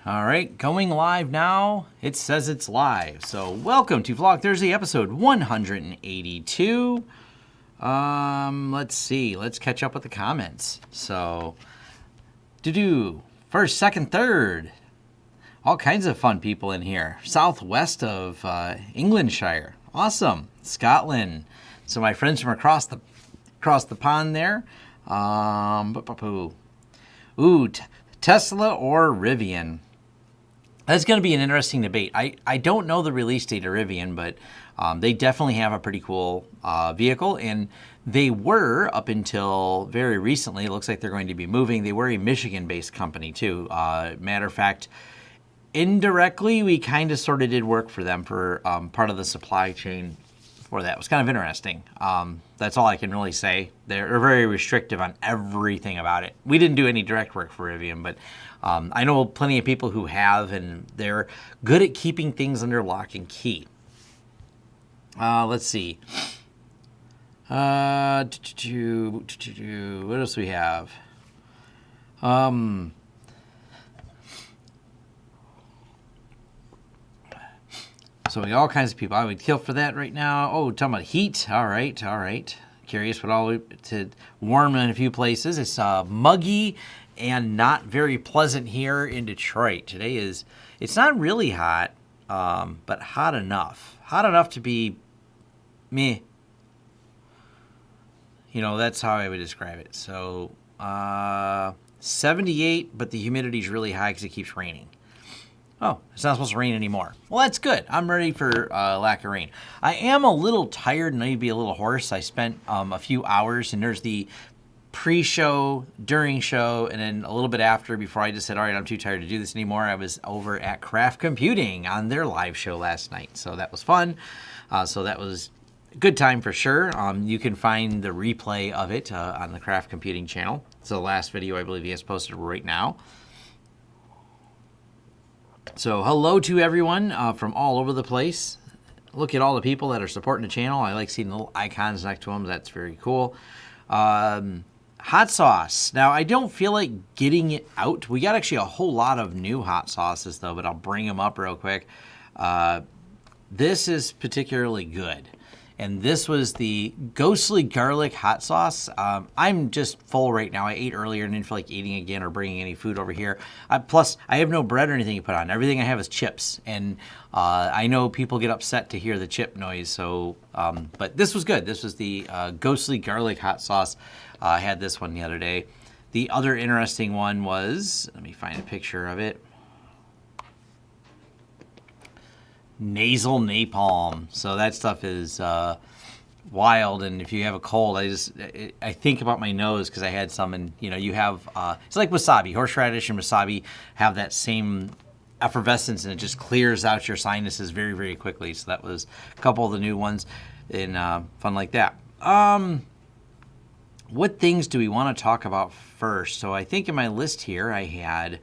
All right, going live now. It says it's live. So welcome to Vlog Thursday, episode 182. Let's see. Let's catch up with the comments. So, first, second, third. All kinds of fun people in here. Southwest of Englandshire. Awesome. Scotland. So my friends from across the pond there. Tesla or Rivian? That's going to be an interesting debate. I don't know the release date of Rivian, but they definitely have a pretty cool vehicle. And they were, up until very recently, it looks like they're going to be moving. They were a Michigan-based company, too. Matter of fact, indirectly, we kind of sort of did work for them for part of the supply chain for that. It was kind of interesting. That's all I can really say. They're very restrictive on everything about it. We didn't do any direct work for Rivian, but I know plenty of people who have, and they're good at keeping things under lock and key. Let's see. What else do we have? So we got all kinds of people. I would kill for that right now. Oh, talking about heat. All right. Curious what all to warm in a few places. It's muggy and not very pleasant here in Detroit. Today it's not really hot, but hot enough. Hot enough to be meh. You know, that's how I would describe it. So 78, but the humidity is really high because it keeps raining. Oh, it's not supposed to rain anymore. Well, that's good. I'm ready for lack of rain. I am a little tired and I need to be a little hoarse. I spent a few hours, and there's the pre-show, during show, and then a little bit after, before I just said, all right, I'm too tired to do this anymore. I was over at Craft Computing on their live show last night. So that was fun. So that was a good time for sure. You can find the replay of it on the Craft Computing channel. It's the last video I believe he has posted right now. So hello to everyone from all over the place. Look at all the people that are supporting the channel. I like seeing the little icons next to them. That's very cool. Hot sauce. Now, I don't feel like getting it out. We got actually a whole lot of new hot sauces, though, but I'll bring them up real quick. This is particularly good. And this was the ghostly garlic hot sauce. I'm just full right now. I ate earlier and didn't feel like eating again or bringing any food over here. Plus, I have no bread or anything to put on. Everything I have is chips. And I know people get upset to hear the chip noise. So, but this was good. This was the ghostly garlic hot sauce. I had this one the other day. The other interesting one was, let me find a picture of it. Nasal napalm. So that stuff is wild, and if you have a cold, I think about my nose because I had some, and you know, you have it's like wasabi. Horseradish and wasabi have that same effervescence, and it just clears out your sinuses very, very quickly. So that was a couple of the new ones, and fun like that. What things do we want to talk about first? So I think in my list here I had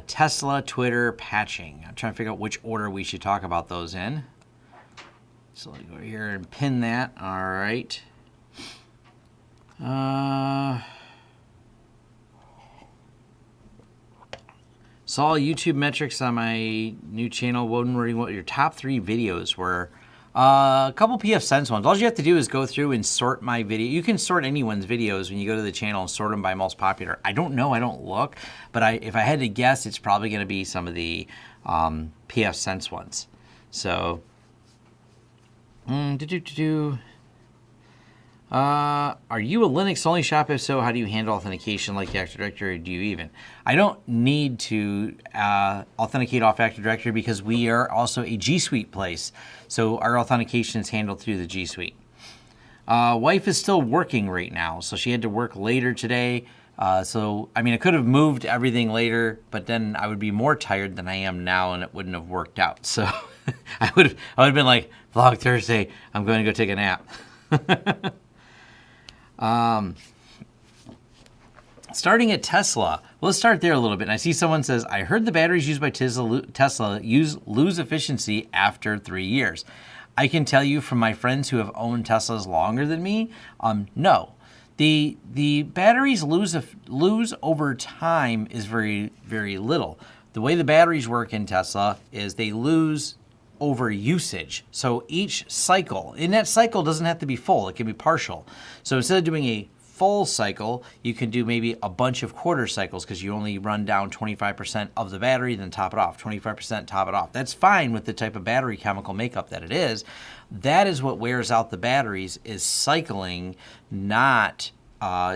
Tesla, Twitter, patching. I'm trying to figure out which order we should talk about those in. So let me go here and pin that. All right. Saw YouTube metrics on my new channel. Wondering what your top 3 videos were. A couple PFSense ones. All you have to do is go through and sort my video. You can sort anyone's videos when you go to the channel and sort them by most popular. I don't know. I don't look. But if I had to guess, it's probably going to be some of the PFSense ones. So, are you a Linux only shop? If so, how do you handle authentication like the Active Directory, or do you even? I don't need to authenticate off Active Directory because we are also a G Suite place. So our authentication is handled through the G Suite. Wife is still working right now, so she had to work later today. So, I mean, I could have moved everything later, but then I would be more tired than I am now, and it wouldn't have worked out. So I would have been like, Vlog Thursday, I'm going to go take a nap. Starting at Tesla. Well, let's start there a little bit. And I see someone says, I heard the batteries used by Tesla lose efficiency after 3 years. I can tell you from my friends who have owned Teslas longer than me, no. The batteries lose over time is very, very little. the way the batteries work in Tesla is they lose over usage. So each cycle, and that cycle doesn't have to be full, it can be partial. So instead of doing a full cycle, you can do maybe a bunch of quarter cycles because you only run down 25% of the battery, then top it off, 25%, top it off. That's fine with the type of battery chemical makeup that it is. That is what wears out the batteries, is cycling, not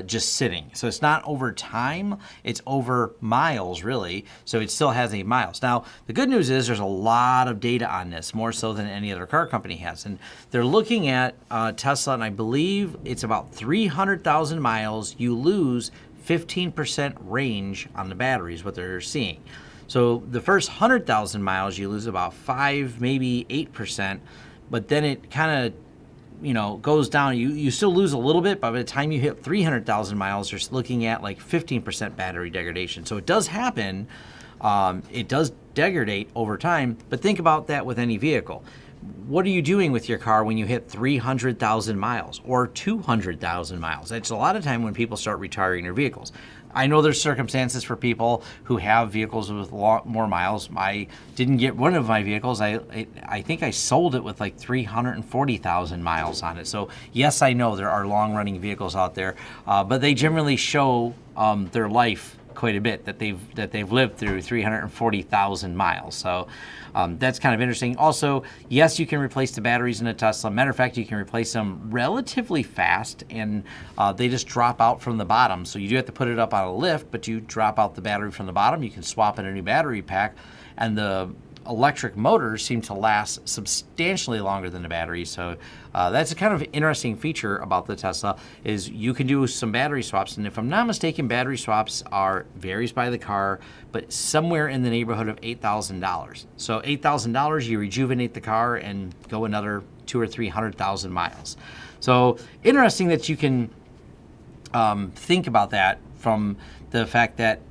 just sitting. So it's not over time, it's over miles really. So it still has 8 miles. Now, the good news is there's a lot of data on this, more so than any other car company has. And they're looking at Tesla, and I believe it's about 300,000 miles. You lose 15% range on the batteries, what they're seeing. So the first 100,000 miles, you lose about 5, maybe 8%, but then it kind of goes down. You still lose a little bit, but by the time you hit 300,000 miles, you're looking at like 15% battery degradation. So it does happen. It does degrade over time, but think about that with any vehicle. What are you doing with your car when you hit 300,000 miles or 200,000 miles? It's a lot of time when people start retiring their vehicles. I know there's circumstances for people who have vehicles with a lot more miles. I didn't get one of my vehicles. I think I sold it with like 340,000 miles on it. So yes, I know there are long-running vehicles out there, but they generally show their life quite a bit, that they've lived through 340,000 miles. So that's kind of interesting. Also, yes, you can replace the batteries in a Tesla. Matter of fact, you can replace them relatively fast, and they just drop out from the bottom. So you do have to put it up on a lift, but you drop out the battery from the bottom. You can swap in a new battery pack, and the electric motors seem to last substantially longer than the battery. So that's a kind of interesting feature about the Tesla, is you can do some battery swaps. And if I'm not mistaken, battery swaps varies by the car, but somewhere in the neighborhood of $8,000. So $8,000, you rejuvenate the car and go another 200,000 or 300,000 miles. So interesting that you can think about that from the fact that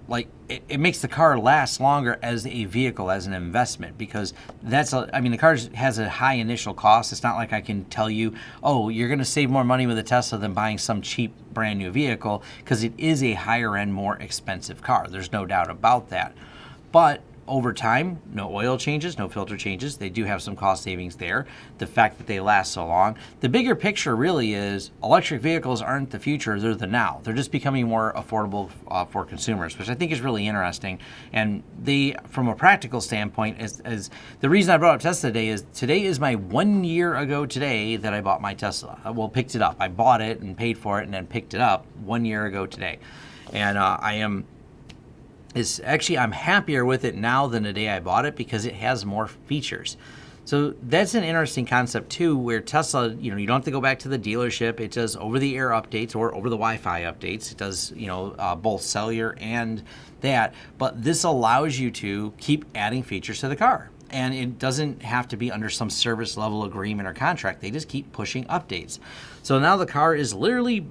it makes the car last longer as a vehicle, as an investment, because the car has a high initial cost. It's not like I can tell you, oh, you're going to save more money with a Tesla than buying some cheap brand new vehicle, because it is a higher end, more expensive car. There's no doubt about that. But over time, no oil changes, no filter changes. They do have some cost savings there. The fact that they last so long. The bigger picture really is electric vehicles aren't the future, they're the now. They're just becoming more affordable for consumers, which I think is really interesting. And from a practical standpoint, as the reason I brought up Tesla today is my 1 year ago today that I bought my Tesla. Well, picked it up. I bought it and paid for it and then picked it up 1 year ago today. And I'm happier with it now than the day I bought it, because it has more features. So that's an interesting concept too, where Tesla, you don't have to go back to the dealership. It does over-the-air updates or over the Wi-Fi updates. It does, both cellular and that. But this allows you to keep adding features to the car. And it doesn't have to be under some service level agreement or contract. They just keep pushing updates. So now the car is literally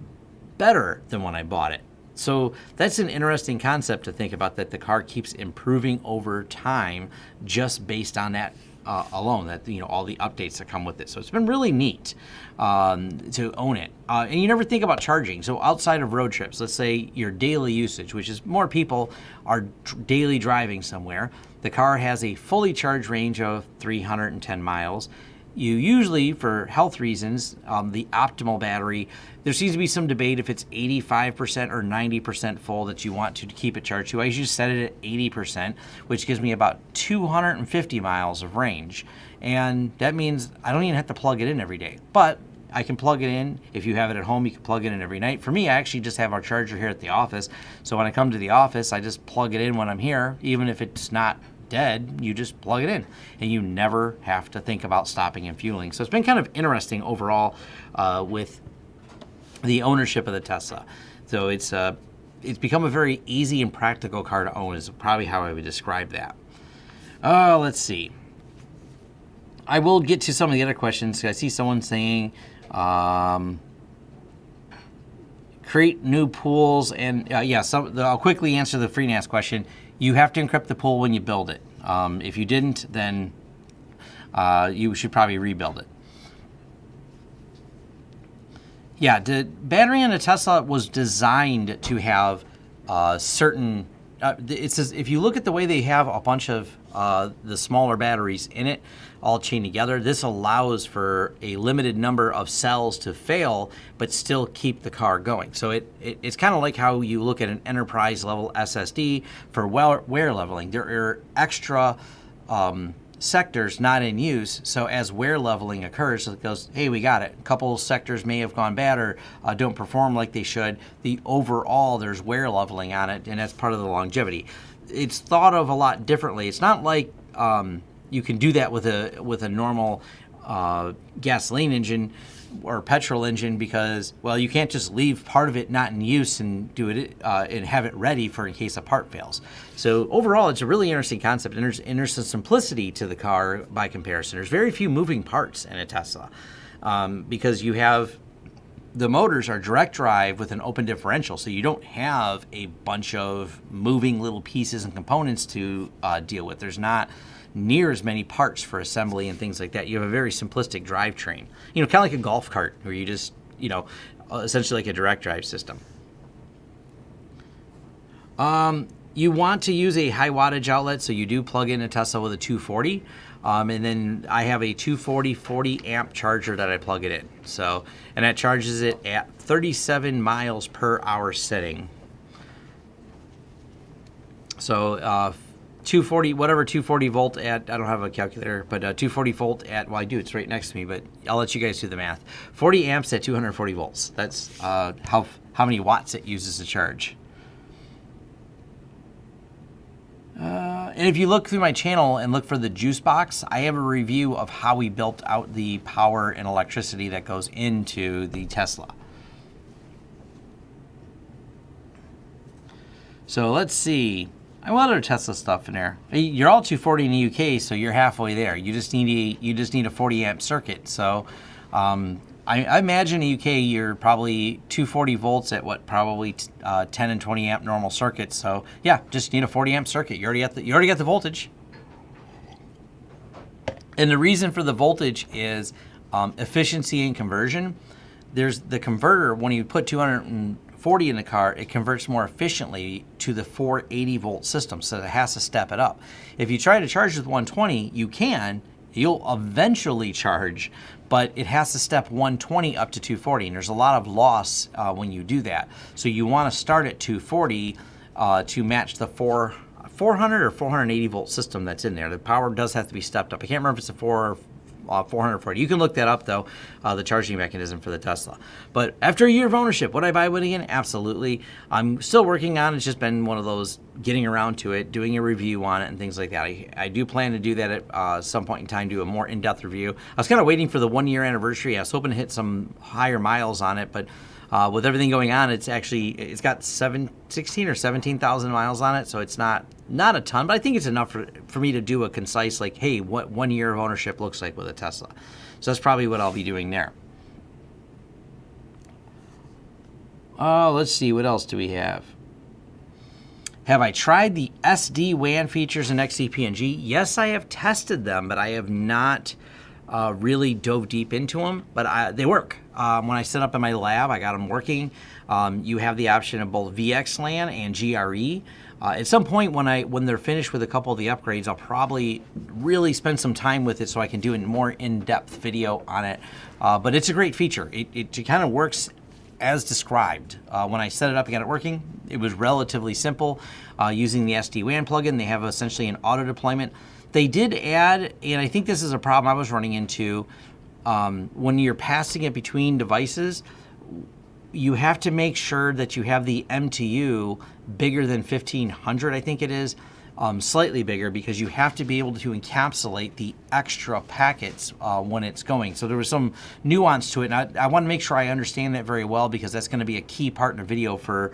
better than when I bought it. So that's an interesting concept to think about, that the car keeps improving over time just based on that alone, that all the updates that come with it. So it's been really neat to own it. And you never think about charging. So outside of road trips, let's say your daily usage, which is more people are daily driving somewhere, the car has a fully charged range of 310 miles. You usually, for health reasons, the optimal battery, there seems to be some debate if it's 85% or 90% full that you want to keep it charged to. I usually set it at 80%, which gives me about 250 miles of range. And that means I don't even have to plug it in every day. But I can plug it in. If you have it at home, you can plug it in every night. For me, I actually just have our charger here at the office. So when I come to the office, I just plug it in when I'm here, even if it's not dead, you just plug it in and you never have to think about stopping and fueling. So it's been kind of interesting overall with the ownership of the Tesla. So it's become a very easy and practical car to own, is probably how I would describe that. Let's see. I will get to some of the other questions. I see someone saying create new pools, and I'll quickly answer the FreeNAS question. You have to encrypt the pool when you build it. If you didn't, then you should probably rebuild it. Yeah, the battery on a Tesla was designed to have certain it says if you look at the way they have a bunch of the smaller batteries in it, all chained together, this allows for a limited number of cells to fail, but still keep the car going. So it's kind of like how you look at an enterprise level SSD for wear leveling. There are extra sectors not in use, so as wear leveling occurs, it goes, hey, we got it. A couple sectors may have gone bad or don't perform like they should. The overall, there's wear leveling on it, and that's part of the longevity. It's thought of a lot differently. It's not like you can do that with a normal gasoline engine or petrol engine, because, well, you can't just leave part of it not in use and do it and have it ready for in case a part fails. So overall, it's a really interesting concept, and there's some simplicity to the car by comparison. There's very few moving parts in a Tesla because you have the motors are direct drive with an open differential, so you don't have a bunch of moving little pieces and components to deal with. There's not near as many parts for assembly and things like that. You have a very simplistic drivetrain, kind of like a golf cart, where you just, essentially like a direct drive system. You want to use a high wattage outlet, so you do plug in a Tesla with a 240, and then I have a 240 40 amp charger that I plug it in. So, and that charges it at 37 miles per hour setting. So 240, whatever 240 volt at, I don't have a calculator, but 240 volt at, well, I do, it's right next to me, but I'll let you guys do the math. 40 amps at 240 volts. That's how many watts it uses to charge. And if you look through my channel and look for the juice box, I have a review of how we built out the power and electricity that goes into the Tesla. So let's see. I have a lot of Tesla stuff in there. You're all 240 in the UK, so you're halfway there. You just need a 40 amp circuit. So I imagine in the UK you're probably 240 volts at probably 10 and 20 amp normal circuits. So yeah, just need a 40 amp circuit. You already got the voltage. And the reason for the voltage is efficiency and conversion. There's the converter, when you put 240 in the car, it converts more efficiently to the 480 volt system, so it has to step it up. If you try to charge with 120, you'll eventually charge, but it has to step 120 up to 240, and there's a lot of loss when you do that. So you want to start at 240 to match the 400 or 480 volt system that's in there. The power does have to be stepped up. I can't remember if it's a 440. You can look that up, though, the charging mechanism for the Tesla. But after a year of ownership, would I buy one again? Absolutely. I'm still working on it. It's just been one of those getting around to it, doing a review on it and things like that. I do plan to do that at some point in time, do a more in-depth review. I was kind of waiting for the 1 year anniversary. I was hoping to hit some higher miles on it, but with everything going on, it's got 16 or 17,000 miles on it, so it's not a ton, but I think it's enough for me to do a concise, like, hey, what 1 year of ownership looks like with a Tesla. So that's probably what I'll be doing there. Let's see, what else do we have? Have I tried the SD-WAN features in XCP-ng? Yes, I have tested them, but I have not really dove deep into them, but they work. When I set up in my lab, I got them working. You have the option of both VXLAN and GRE. At some point when they're finished with a couple of the upgrades, I'll probably really spend some time with it so I can do a more in-depth video on it. But it's a great feature. It kind of works as described. When I set it up and got it working, it was relatively simple. Using the SD-WAN plugin, they have essentially an auto deployment. They did add, and I think this is a problem I was running into, when you're passing it between devices, you have to make sure that you have the MTU bigger than 1500, I think it is, slightly bigger, because you have to be able to encapsulate the extra packets when it's going. So there was some nuance to it, and I want to make sure I understand that very well, because that's going to be a key part in the video for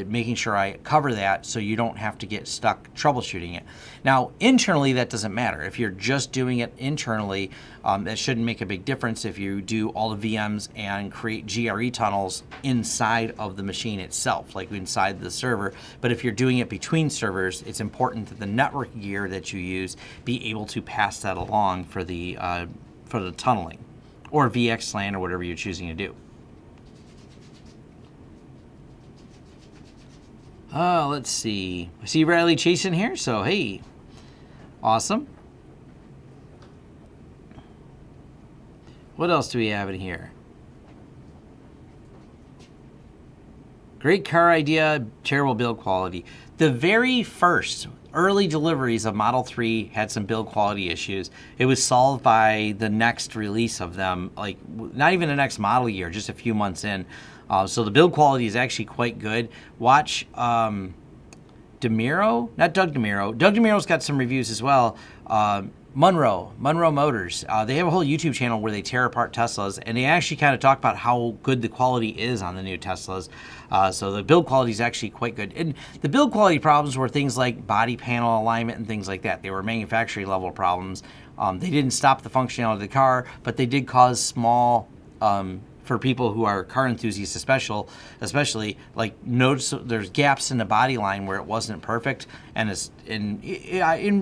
making sure I cover that so you don't have to get stuck troubleshooting it. Now, internally, that doesn't matter. If you're just doing it internally, that shouldn't make a big difference if you do all the VMs and create GRE tunnels inside of the machine itself, like inside the server. But if you're doing it between servers, it's important that the network gear that you use be able to pass that along for the tunneling, or VXLAN, or whatever you're choosing to do. Let's see. I see Riley Chase in here, so hey. Awesome. What else do we have in here? Great car idea, terrible build quality. The very first early deliveries of Model 3 had some build quality issues. It was solved by the next release of them, like not even the next model year, just a few months in. So the build quality is actually quite good. Watch DeMiro, not Doug DeMiro. Doug DeMiro's got some reviews as well. Monroe Motors. They have a whole YouTube channel where they tear apart Teslas, and they actually kind of talk about how good the quality is on the new Teslas. So the build quality is actually quite good. And the build quality problems were things like body panel alignment and things like that. They were manufacturing level problems. They didn't stop the functionality of the car, but they did cause small, for people who are car enthusiasts especially, like notice there's gaps in the body line where it wasn't perfect, and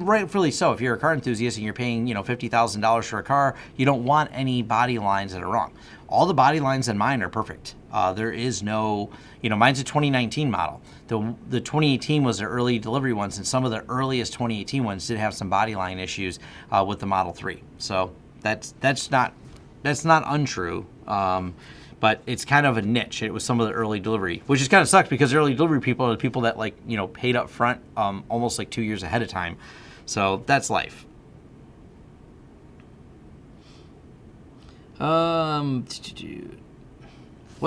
rightfully so. If you're a car enthusiast and you're paying $50,000 for a car, you don't want any body lines that are wrong. All the body lines in mine are perfect. There is no, mine's a 2019 model. The 2018 was the early delivery ones, and some of the earliest 2018 ones did have some body line issues with the Model 3. So that's not untrue. But it's kind of a niche. It was some of the early delivery, which is kind of sucks because early delivery people are the people that paid up front almost like 2 years ahead of time. So that's life. What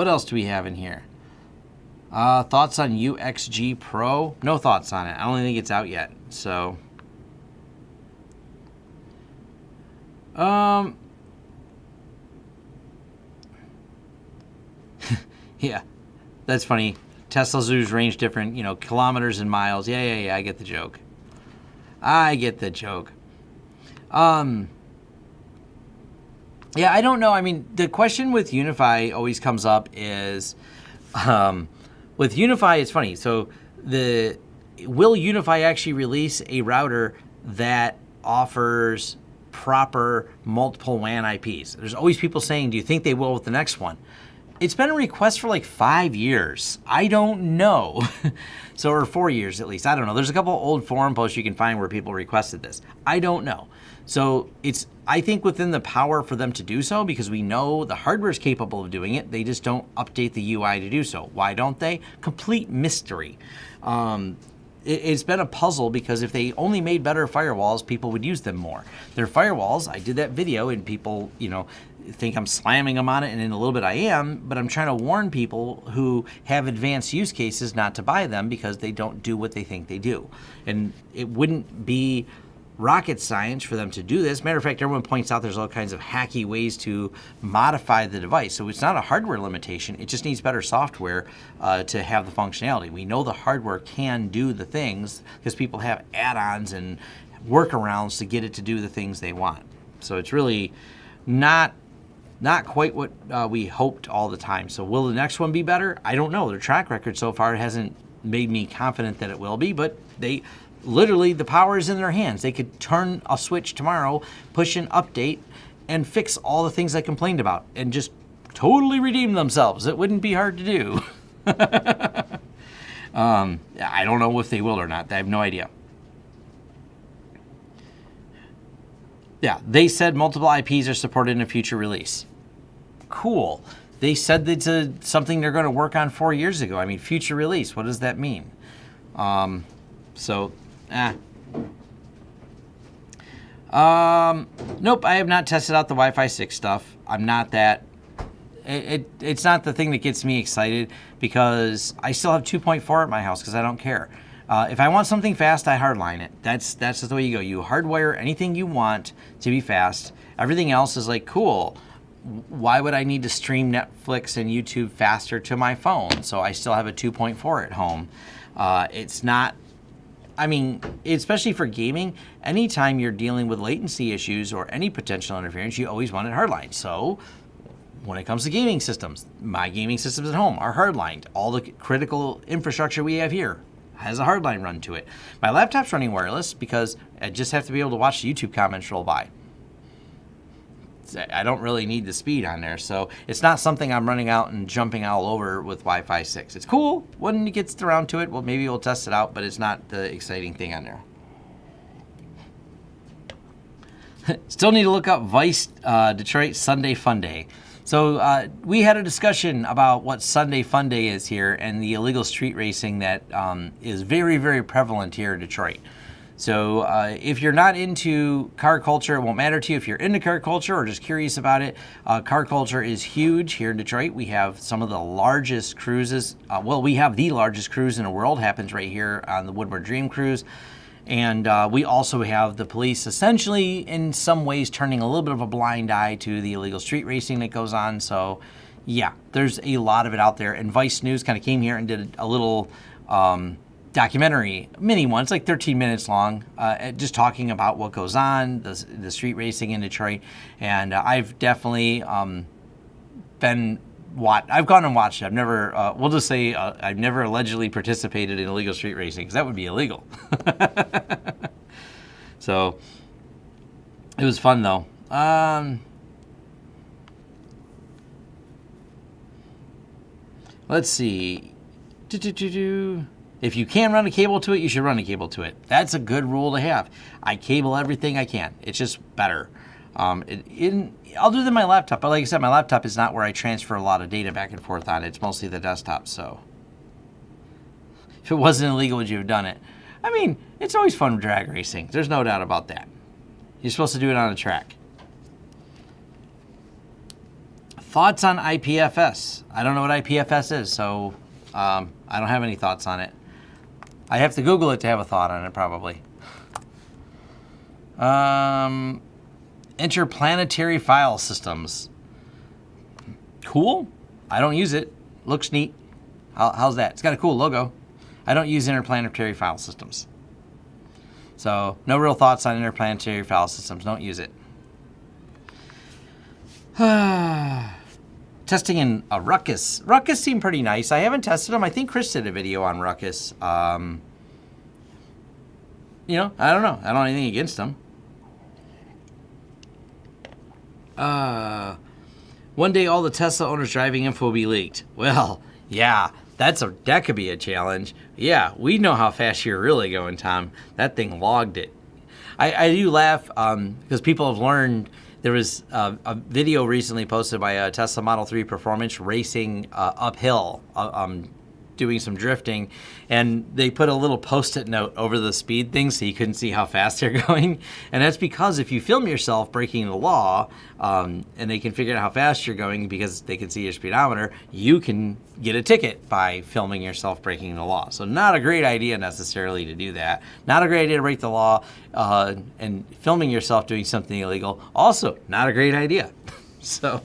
else do we have in here? Thoughts on UXG Pro? No thoughts on it. I don't think it's out yet. So, yeah, that's funny. Teslas use range different, kilometers and miles. Yeah, I get the joke. Yeah, I don't know. I mean, the question with UniFi always comes up is, with UniFi, it's funny. So will UniFi actually release a router that offers proper multiple WAN IPs? There's always people saying, do you think they will with the next one? It's been a request for like 5 years. I don't know. Or 4 years at least. I don't know. There's a couple old forum posts you can find where people requested this. I don't know. So I think within the power for them to do so, because we know the hardware is capable of doing it. They just don't update the UI to do so. Why don't they? Complete mystery. It's been a puzzle because if they only made better firewalls, people would use them more. Their firewalls, I did that video and people, think I'm slamming them on it, and in a little bit I am, but I'm trying to warn people who have advanced use cases not to buy them because they don't do what they think they do. And it wouldn't be rocket science for them to do this. Matter of fact, everyone points out there's all kinds of hacky ways to modify the device. So it's not a hardware limitation. It just needs better software to have the functionality. We know the hardware can do the things because people have add-ons and workarounds to get it to do the things they want. So it's really not quite what we hoped all the time. So will the next one be better? I don't know. Their track record so far hasn't made me confident that it will be, but literally, the power is in their hands. They could turn a switch tomorrow, push an update, and fix all the things I complained about and just totally redeem themselves. It wouldn't be hard to do. I don't know if they will or not. I have no idea. Yeah, they said multiple IPs are supported in a future release. Cool. They said that's something they're going to work on 4 years ago. I mean, future release, what does that mean? Nope, I have not tested out the Wi-Fi 6 stuff. I'm not that. It's not the thing that gets me excited because I still have 2.4 at my house because I don't care. If I want something fast, I hardline it. That's just the way you go. You hardwire anything you want to be fast. Everything else is like, cool. Why would I need to stream Netflix and YouTube faster to my phone? So I still have a 2.4 at home. It's not, I mean, especially for gaming, anytime you're dealing with latency issues or any potential interference, you always want it hardlined. So when it comes to gaming systems, my gaming systems at home are hardlined. All the critical infrastructure we have here has a hardline run to it. My laptop's running wireless because I just have to be able to watch the YouTube comments roll by. I don't really need the speed on there. So it's not something I'm running out and jumping all over with Wi-Fi 6. It's cool when it gets around to it. Well, maybe we'll test it out, but it's not the exciting thing on there. Still need to look up Vice Detroit Sunday Fun Day. So we had a discussion about what Sunday Fun Day is here and the illegal street racing that is very, very prevalent here in Detroit. So if you're not into car culture, it won't matter to you. If you're into car culture or just curious about it, car culture is huge here in Detroit. We have some of the largest cruises. We have the largest cruise in the world. Happens right here on the Woodward Dream Cruise. And we also have the police essentially in some ways turning a little bit of a blind eye to the illegal street racing that goes on. So yeah, there's a lot of it out there. And Vice News kind of came here and did a little documentary, mini one. It's like 13 minutes long, just talking about what goes on, the street racing in Detroit. And I've definitely I've gone and watched it. I've never, we'll just say I've never allegedly participated in illegal street racing because that would be illegal. So it was fun though. Let's see. If you can run a cable to it, you should run a cable to it. That's a good rule to have. I cable everything I can. It's just better. Other than my laptop, but like I said, my laptop is not where I transfer a lot of data back and forth on. It's mostly the desktop, so. If it wasn't illegal, would you have done it? I mean, it's always fun drag racing. There's no doubt about that. You're supposed to do it on a track. Thoughts on IPFS? I don't know what IPFS is, so I don't have any thoughts on it. I have to Google it to have a thought on it, probably. Interplanetary file systems. Cool. I don't use it. Looks neat. How's that? It's got a cool logo. I don't use interplanetary file systems. So no real thoughts on interplanetary file systems. Don't use it. Testing in a Ruckus. Ruckus seemed pretty nice. I haven't tested them. I think Chris did a video on Ruckus. You know, I don't know. I don't have anything against them. One day all the Tesla owners' driving info will be leaked. Well, yeah, that could be a challenge. Yeah, we know how fast you're really going, Tom. That thing logged it. I do laugh because people have learned. There was a video recently posted by a Tesla Model 3 Performance racing uphill, doing some drifting, and they put a little post-it note over the speed thing so you couldn't see how fast they're going. And that's because if you film yourself breaking the law, and they can figure out how fast you're going because they can see your speedometer, you can get a ticket by filming yourself breaking the law. So not a great idea necessarily to do that. Not a great idea to break the law, and filming yourself doing something illegal, also not a great idea. So,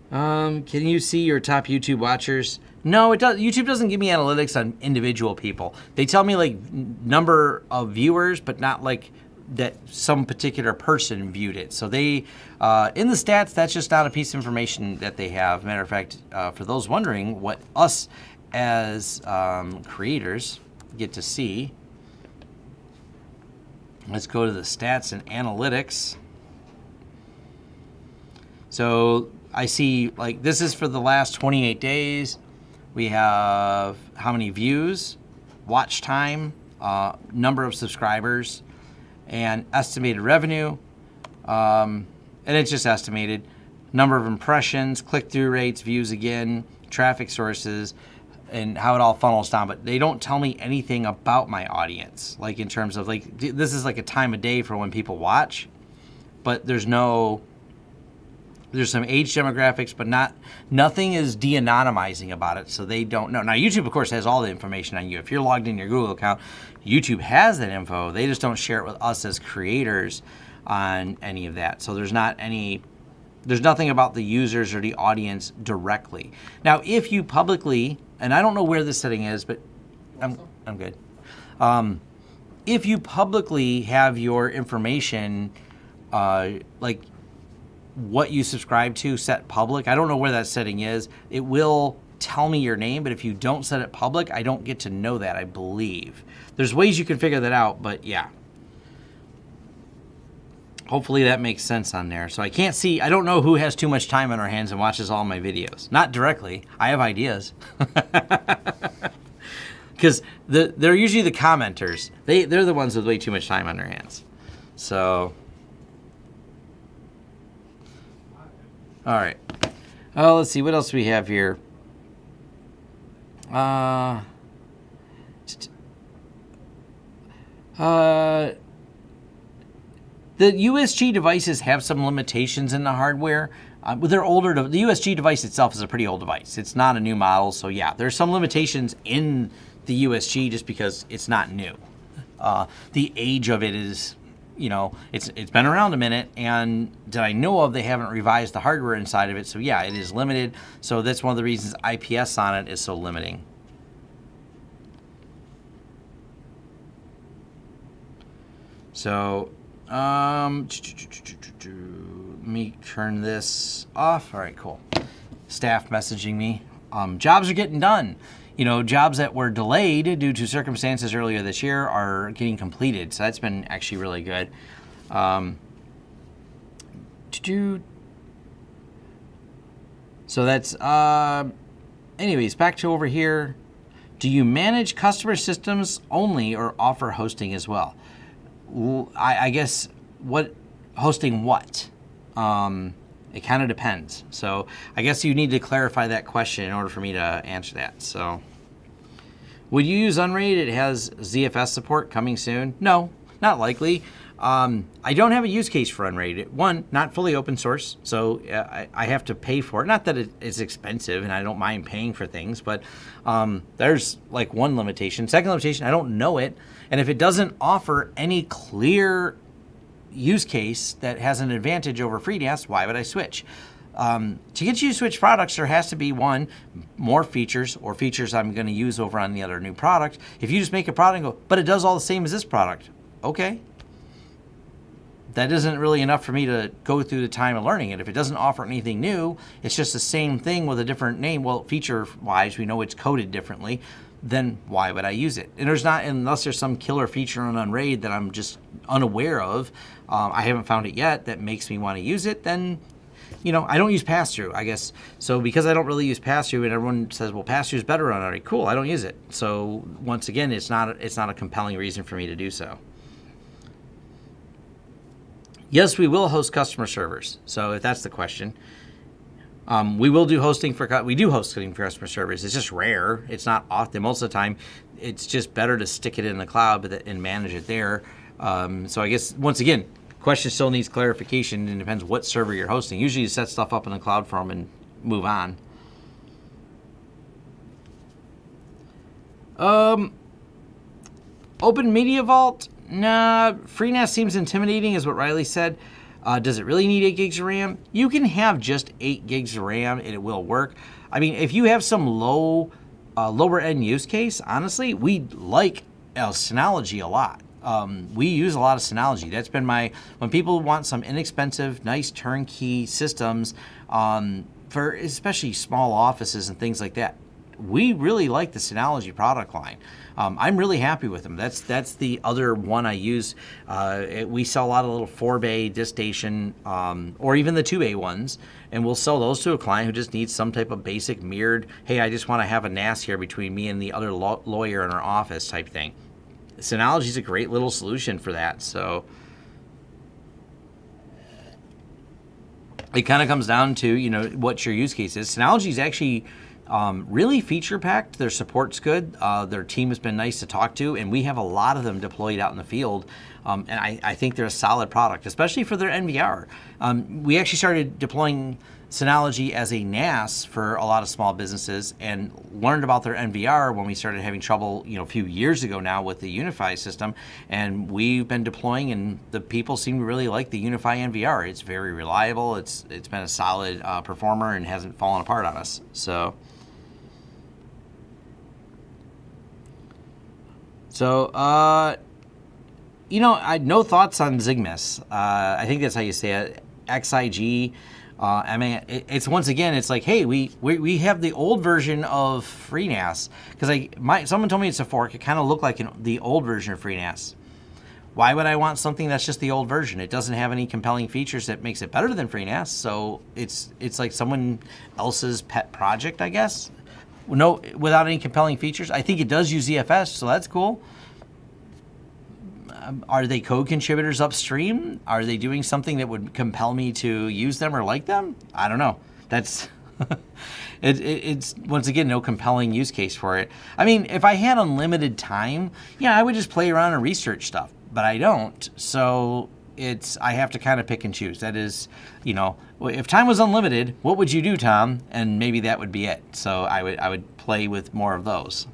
can you see your top YouTube watchers? No, it does. YouTube doesn't give me analytics on individual people. They tell me like number of viewers, but not like that some particular person viewed it. So they, in the stats, that's just not a piece of information that they have. Matter of fact, for those wondering what us as creators get to see, let's go to the stats and analytics. So I see, like, this is for the last 28 days. We have how many views, watch time, number of subscribers, and estimated revenue. And it's just estimated. Number of impressions, click-through rates, views again, traffic sources, and how it all funnels down. But they don't tell me anything about my audience, like in terms of, like, this is like a time of day for when people watch. But there's some age demographics, but nothing is de-anonymizing about it, so they don't know. Now, YouTube, of course, has all the information on you. If you're logged in your Google account, YouTube has that info. They just don't share it with us as creators on any of that. So there's nothing about the users or the audience directly. Now, if you publicly, and I don't know where this setting is, but I'm good. If you publicly have your information, like what you subscribe to set public, I don't know where that setting is. It will tell me your name, but if you don't set it public, I don't get to know that, I believe. There's ways you can figure that out, but yeah. Hopefully that makes sense on there. So I can't see, I don't know who has too much time on their hands and watches all my videos. Not directly. I have ideas. Because they're usually the commenters. They're the ones with way too much time on their hands. So, all right. Let's see, what else do we have here? The USG devices have some limitations in the hardware. They're older. The USG device itself is a pretty old device. It's not a new model, so yeah, there's some limitations in the USG just because it's not new. The age of it is, you know, it's been around a minute, and that I know of, they haven't revised the hardware inside of it, so yeah, it is limited. So that's one of the reasons IPS on it is so limiting. So, let me turn this off. All right, cool. Staff messaging me. Jobs are getting done. You know, jobs that were delayed due to circumstances earlier this year are getting completed. So that's been actually really good. So that's, anyways, back to over here. Do you manage customer systems only or offer hosting as well? I guess what hosting what? It kind of depends. So I guess you need to clarify that question in order for me to answer that. So would you use Unrated? It has ZFS support coming soon. No, not likely. I don't have a use case for Unrated. One, not fully open source, so I have to pay for it. Not that it's expensive, and I don't mind paying for things, but there's like one limitation. Second limitation, I don't know it, and if it doesn't offer any clear use case that has an advantage over FreeNAS, why would I switch? To get you to switch products, there has to be one, more features or features I'm going to use over on the other new product. If you just make a product and go, but it does all the same as this product, okay. That isn't really enough for me to go through the time of learning it. If it doesn't offer anything new, it's just the same thing with a different name. Well, feature-wise, we know it's coded differently. Then why would I use it? And there's not, unless there's some killer feature on Unraid that I'm just unaware of, I haven't found it yet, that makes me want to use it, then, you know, I don't use pass-through, I guess. So because I don't really use pass-through, and everyone says, well, pass-through is better on Unraid, cool, I don't use it. So once again, it's not a compelling reason for me to do so. Yes, we will host customer servers. So if that's the question, we will do hosting for, we do hosting for customer servers. It's just rare. It's not often. Most of the time, it's just better to stick it in the cloud and manage it there. So I guess, once again, question still needs clarification, and depends what server you're hosting. Usually you set stuff up in the cloud for them and move on. Open Media Vault? Nah, FreeNAS seems intimidating is what Riley said. Does it really need 8 gigs of RAM? You can have just 8 gigs of RAM and it will work. I mean, if you have some lower end use case, honestly, we like Synology a lot. We use a lot of Synology. That's been when people want some inexpensive, nice turnkey systems for especially small offices and things like that, we really like the Synology product line. I'm really happy with them. That's the other one I use. We sell a lot of little 4-bay disk station, or even the 2-bay ones, and we'll sell those to a client who just needs some type of basic mirrored, hey, I just want to have a NAS here between me and the other lawyer in our office type thing. Synology is a great little solution for that. So it kind of comes down to, you know, what your use case is. Synology is actually really feature packed. Their support's good. Their team has been nice to talk to, and we have a lot of them deployed out in the field. And I think they're a solid product, especially for their NVR. We actually started deploying Synology as a NAS for a lot of small businesses, and learned about their NVR when we started having trouble, you know, a few years ago now with the UniFi system. And we've been deploying, and the people seem to really like the UniFi NVR. It's very reliable. It's been a solid performer and hasn't fallen apart on us. So. You know, I had no thoughts on Zigmas. I think that's how you say it. XIG. I mean, it's once again, it's like, hey, we have the old version of FreeNAS because someone told me it's a fork. It kind of looked like the old version of FreeNAS. Why would I want something that's just the old version? It doesn't have any compelling features that makes it better than FreeNAS. So it's like someone else's pet project, I guess. No, without any compelling features. I think it does use ZFS, so that's cool. Are they code contributors upstream? Are they doing something that would compel me to use them or like them? I don't know. That's it's once again no compelling use case for it. I mean, if I had unlimited time, yeah, I would just play around and research stuff, but I don't. So I have to kind of pick and choose. That is, if time was unlimited, what would you do, Tom? And maybe that would be it. So I would play with more of those.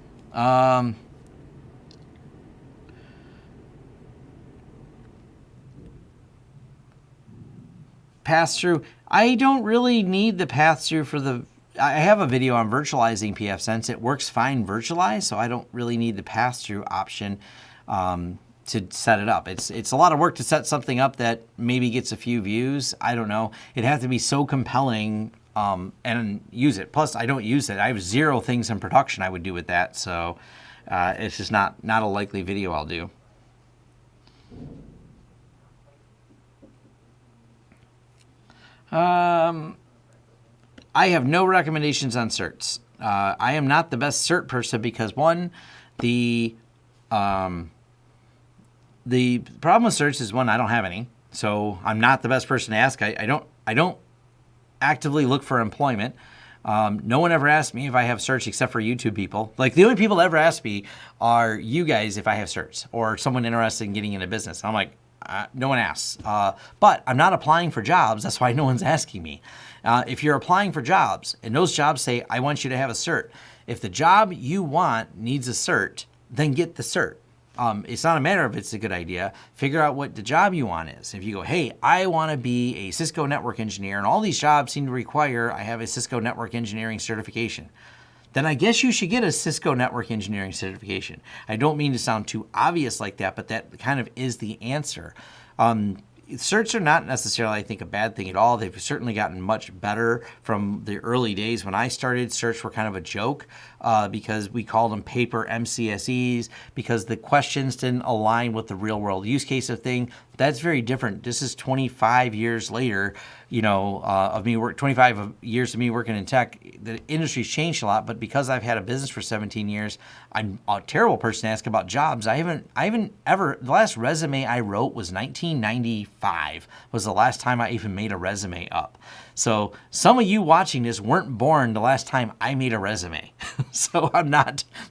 Pass-through. I don't really need the pass-through for I have a video on virtualizing pfSense. It works fine virtualized, so I don't really need the pass-through option to set it up. It's a lot of work to set something up that maybe gets a few views. I don't know. It'd have to be so compelling and use it. Plus, I don't use it. I have 0 things in production I would do with that, so it's just not a likely video I'll do. I have no recommendations on certs. I am not the best cert person because one, the problem with certs is one, I don't have any, so I'm not the best person to ask. I don't actively look for employment. No one ever asked me if I have certs except for YouTube people. Like the only people that ever ask me are you guys if I have certs or someone interested in getting into business. And I'm like, no one asks. But I'm not applying for jobs. That's why no one's asking me. If you're applying for jobs and those jobs say, I want you to have a cert. If the job you want needs a cert, then get the cert. It's not a matter of it's a good idea. Figure out what the job you want is. If you go, hey, I want to be a Cisco network engineer and all these jobs seem to require I have a Cisco network engineering certification, then I guess you should get a Cisco network engineering certification. I don't mean to sound too obvious like that, but that kind of is the answer. Certs are not necessarily, I think, a bad thing at all. They've certainly gotten much better from the early days. When I started, certs were kind of a joke because we called them paper MCSEs because the questions didn't align with the real world use case of thing. That's very different. This is 25 years later, of me 25 years of me working in tech. The industry's changed a lot, but because I've had a business for 17 years, I'm a terrible person to ask about jobs. I haven't ever, the last resume I wrote was 1995 was the last time I even made a resume up. So some of you watching this weren't born the last time I made a resume. So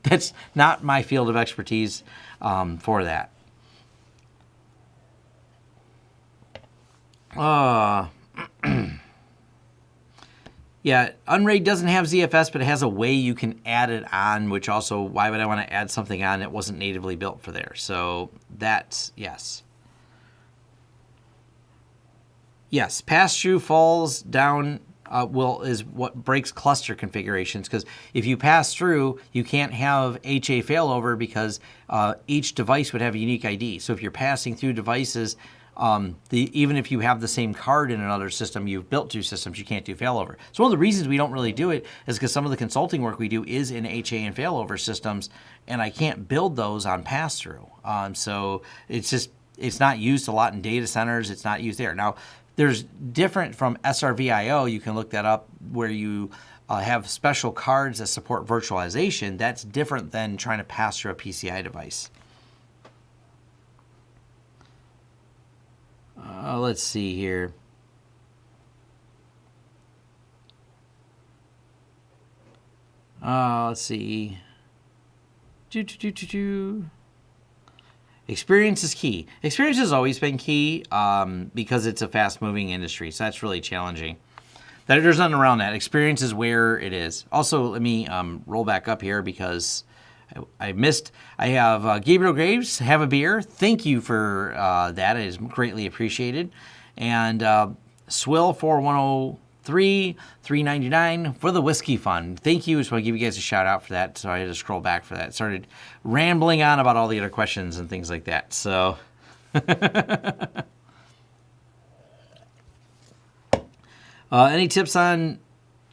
that's not my field of expertise for that. Yeah, Unraid doesn't have ZFS, but it has a way you can add it on, which also, why would I want to add something on that wasn't natively built for there? So that's, yes. Yes, pass-through falls down is what breaks cluster configurations, because if you pass through, you can't have HA failover because each device would have a unique ID. So if you're passing through devices, even if you have the same card in another system, you've built 2 systems, you can't do failover. So one of the reasons we don't really do it is because some of the consulting work we do is in HA and failover systems, and I can't build those on pass-through. So it's not used a lot in data centers. It's not used there. Now, there's different from SRVIO. You can look that up where you have special cards that support virtualization. That's different than trying to pass through a PCI device. Let's see here. Let's see. Experience is key. Experience has always been key because it's a fast-moving industry, so that's really challenging. There's nothing around that. Experience is where it is. Also, let me roll back up here because I have Gabriel Graves, have a beer. Thank you for that. It is greatly appreciated. And Swill 4103 $3.99 for the whiskey fund. Thank you. Just want to give you guys a shout out for that. So I had to scroll back for that. Started rambling on about all the other questions and things like that. So Any tips on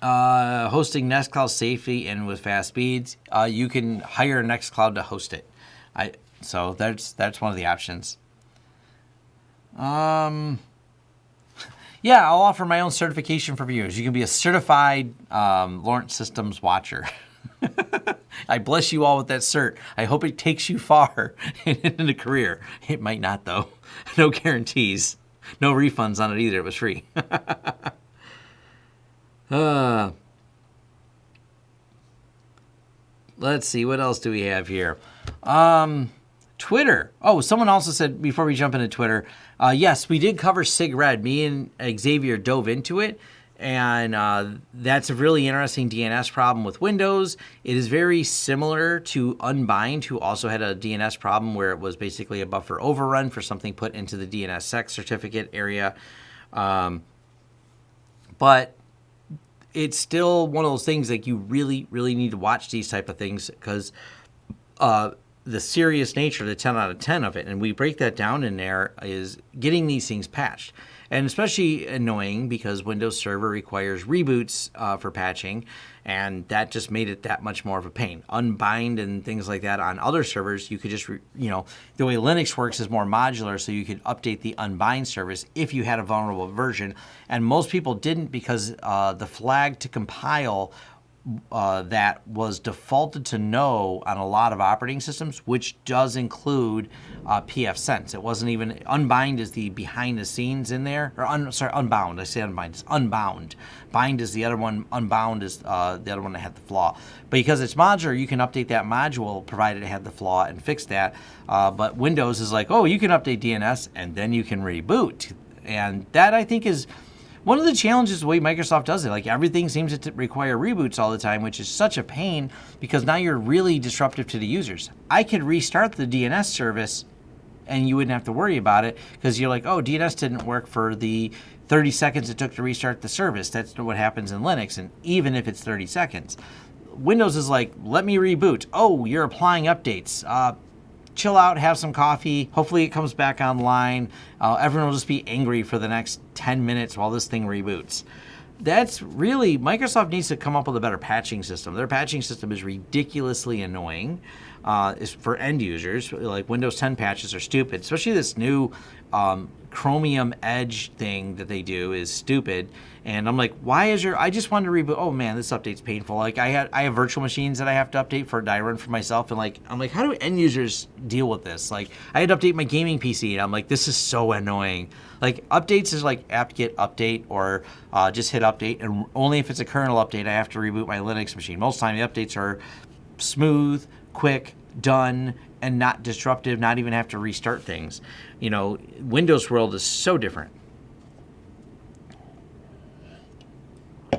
hosting Nextcloud safely and with fast speeds? You can hire Nextcloud to host it. So that's one of the options. Yeah, I'll offer my own certification for viewers. You can be a certified Lawrence Systems watcher. I bless you all with that cert. I hope it takes you far in a career. It might not, though. No guarantees. No refunds on it either. It was free. Let's see. What else do we have here? Twitter. Oh, someone also said, before we jump into Twitter, yes, we did cover SIG-RED. Me and Xavier dove into it, and that's a really interesting DNS problem with Windows. It is very similar to Unbind, who also had a DNS problem where it was basically a buffer overrun for something put into the DNSSEC certificate area. But it's still one of those things like you really, really need to watch these type of things because the serious nature, the 10 out of 10 of it, and we break that down in there, is getting these things patched. And especially annoying because Windows Server requires reboots for patching, and that just made it that much more of a pain. Unbind and things like that on other servers, you could just, the way Linux works is more modular, so you could update the Unbind service if you had a vulnerable version. And most people didn't because the flag to compile that was defaulted to no on a lot of operating systems, which does include pfSense. It wasn't even, Unbind is the behind the scenes in there, or Unbound, I say Unbind, it's Unbound. Bind is the other one, Unbound is the other one that had the flaw. But because it's modular, you can update that module provided it had the flaw and fix that. But Windows is like, oh, you can update DNS and then you can reboot. And that, I think, is one of the challenges the way Microsoft does it. Like, everything seems to require reboots all the time, which is such a pain because now you're really disruptive to the users. I could restart the DNS service and you wouldn't have to worry about it because you're like, oh, DNS didn't work for the 30 seconds it took to restart the service. That's what happens in Linux, and even if it's 30 seconds. Windows is like, let me reboot. Oh, you're applying updates. Chill out, have some coffee. Hopefully it comes back online. Everyone will just be angry for the next 10 minutes while this thing reboots. That's really, Microsoft needs to come up with a better patching system. Their patching system is ridiculously annoying for end users. Like Windows 10 patches are stupid, especially this new Chromium Edge thing that they do is stupid. And I'm like, why is I just wanted to reboot. Oh man, this update's painful. Like I have virtual machines that I have to update that I run for myself. And like, I'm like, how do end users deal with this? Like I had to update my gaming PC and I'm like, this is so annoying. Like updates is like apt-get update or just hit update. And only if it's a kernel update, I have to reboot my Linux machine. Most of the time the updates are smooth, quick, done, and not disruptive, not even have to restart things. Windows world is so different.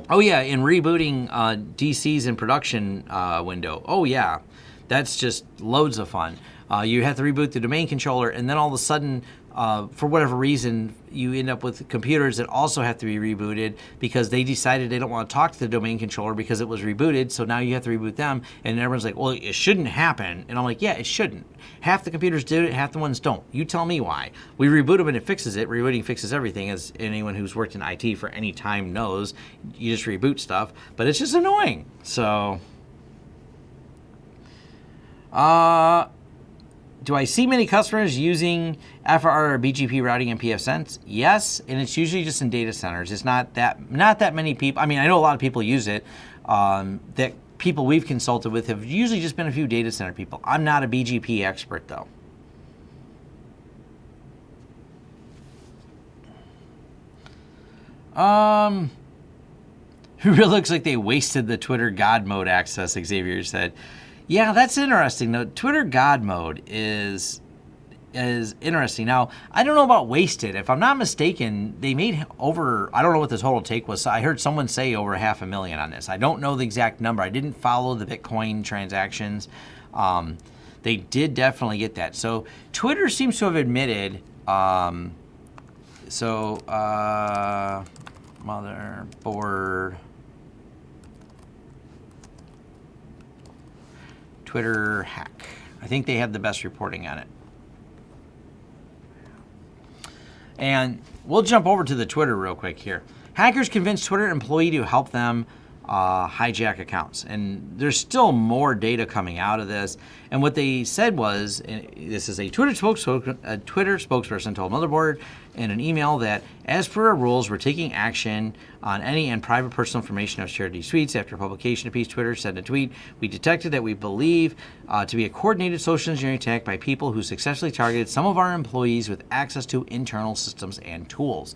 Oh yeah, in rebooting DCs in production window. Oh yeah, that's just loads of fun. You have to reboot the domain controller, and then all of a sudden, for whatever reason, you end up with computers that also have to be rebooted because they decided they don't want to talk to the domain controller because it was rebooted, so now you have to reboot them, and everyone's like, well, it shouldn't happen. And I'm like, yeah, it shouldn't. Half the computers do it, half the ones don't. You tell me why. We reboot them and it fixes it. Rebooting fixes everything, as anyone who's worked in IT for any time knows. You just reboot stuff, but it's just annoying. So, do I see many customers using FR or BGP routing in pfSense? Yes, and it's usually just in data centers. It's not that many people. I mean, I know a lot of people use it. That people we've consulted with have usually just been a few data center people. I'm not a BGP expert though. It really looks like they wasted the Twitter God mode access, Xavier said. Yeah, that's interesting. The Twitter God mode is interesting. Now, I don't know about wasted. If I'm not mistaken, they made over, I don't know what the total take was. I heard someone say over 500,000 on this. I don't know the exact number. I didn't follow the Bitcoin transactions. They did definitely get that. So Twitter seems to have admitted, motherboard, Twitter hack. I think they have the best reporting on it. And we'll jump over to the Twitter real quick here. hackers convinced Twitter employee to help them hijack accounts. And there's still more data coming out of this. And what they said was, and this is a Twitter spokesperson told Motherboard in an email that, as per our rules, we're taking action on any and private personal information of shared these tweets. After publication of piece, Twitter sent a tweet. We detected that we believe to be a coordinated social engineering attack by people who successfully targeted some of our employees with access to internal systems and tools.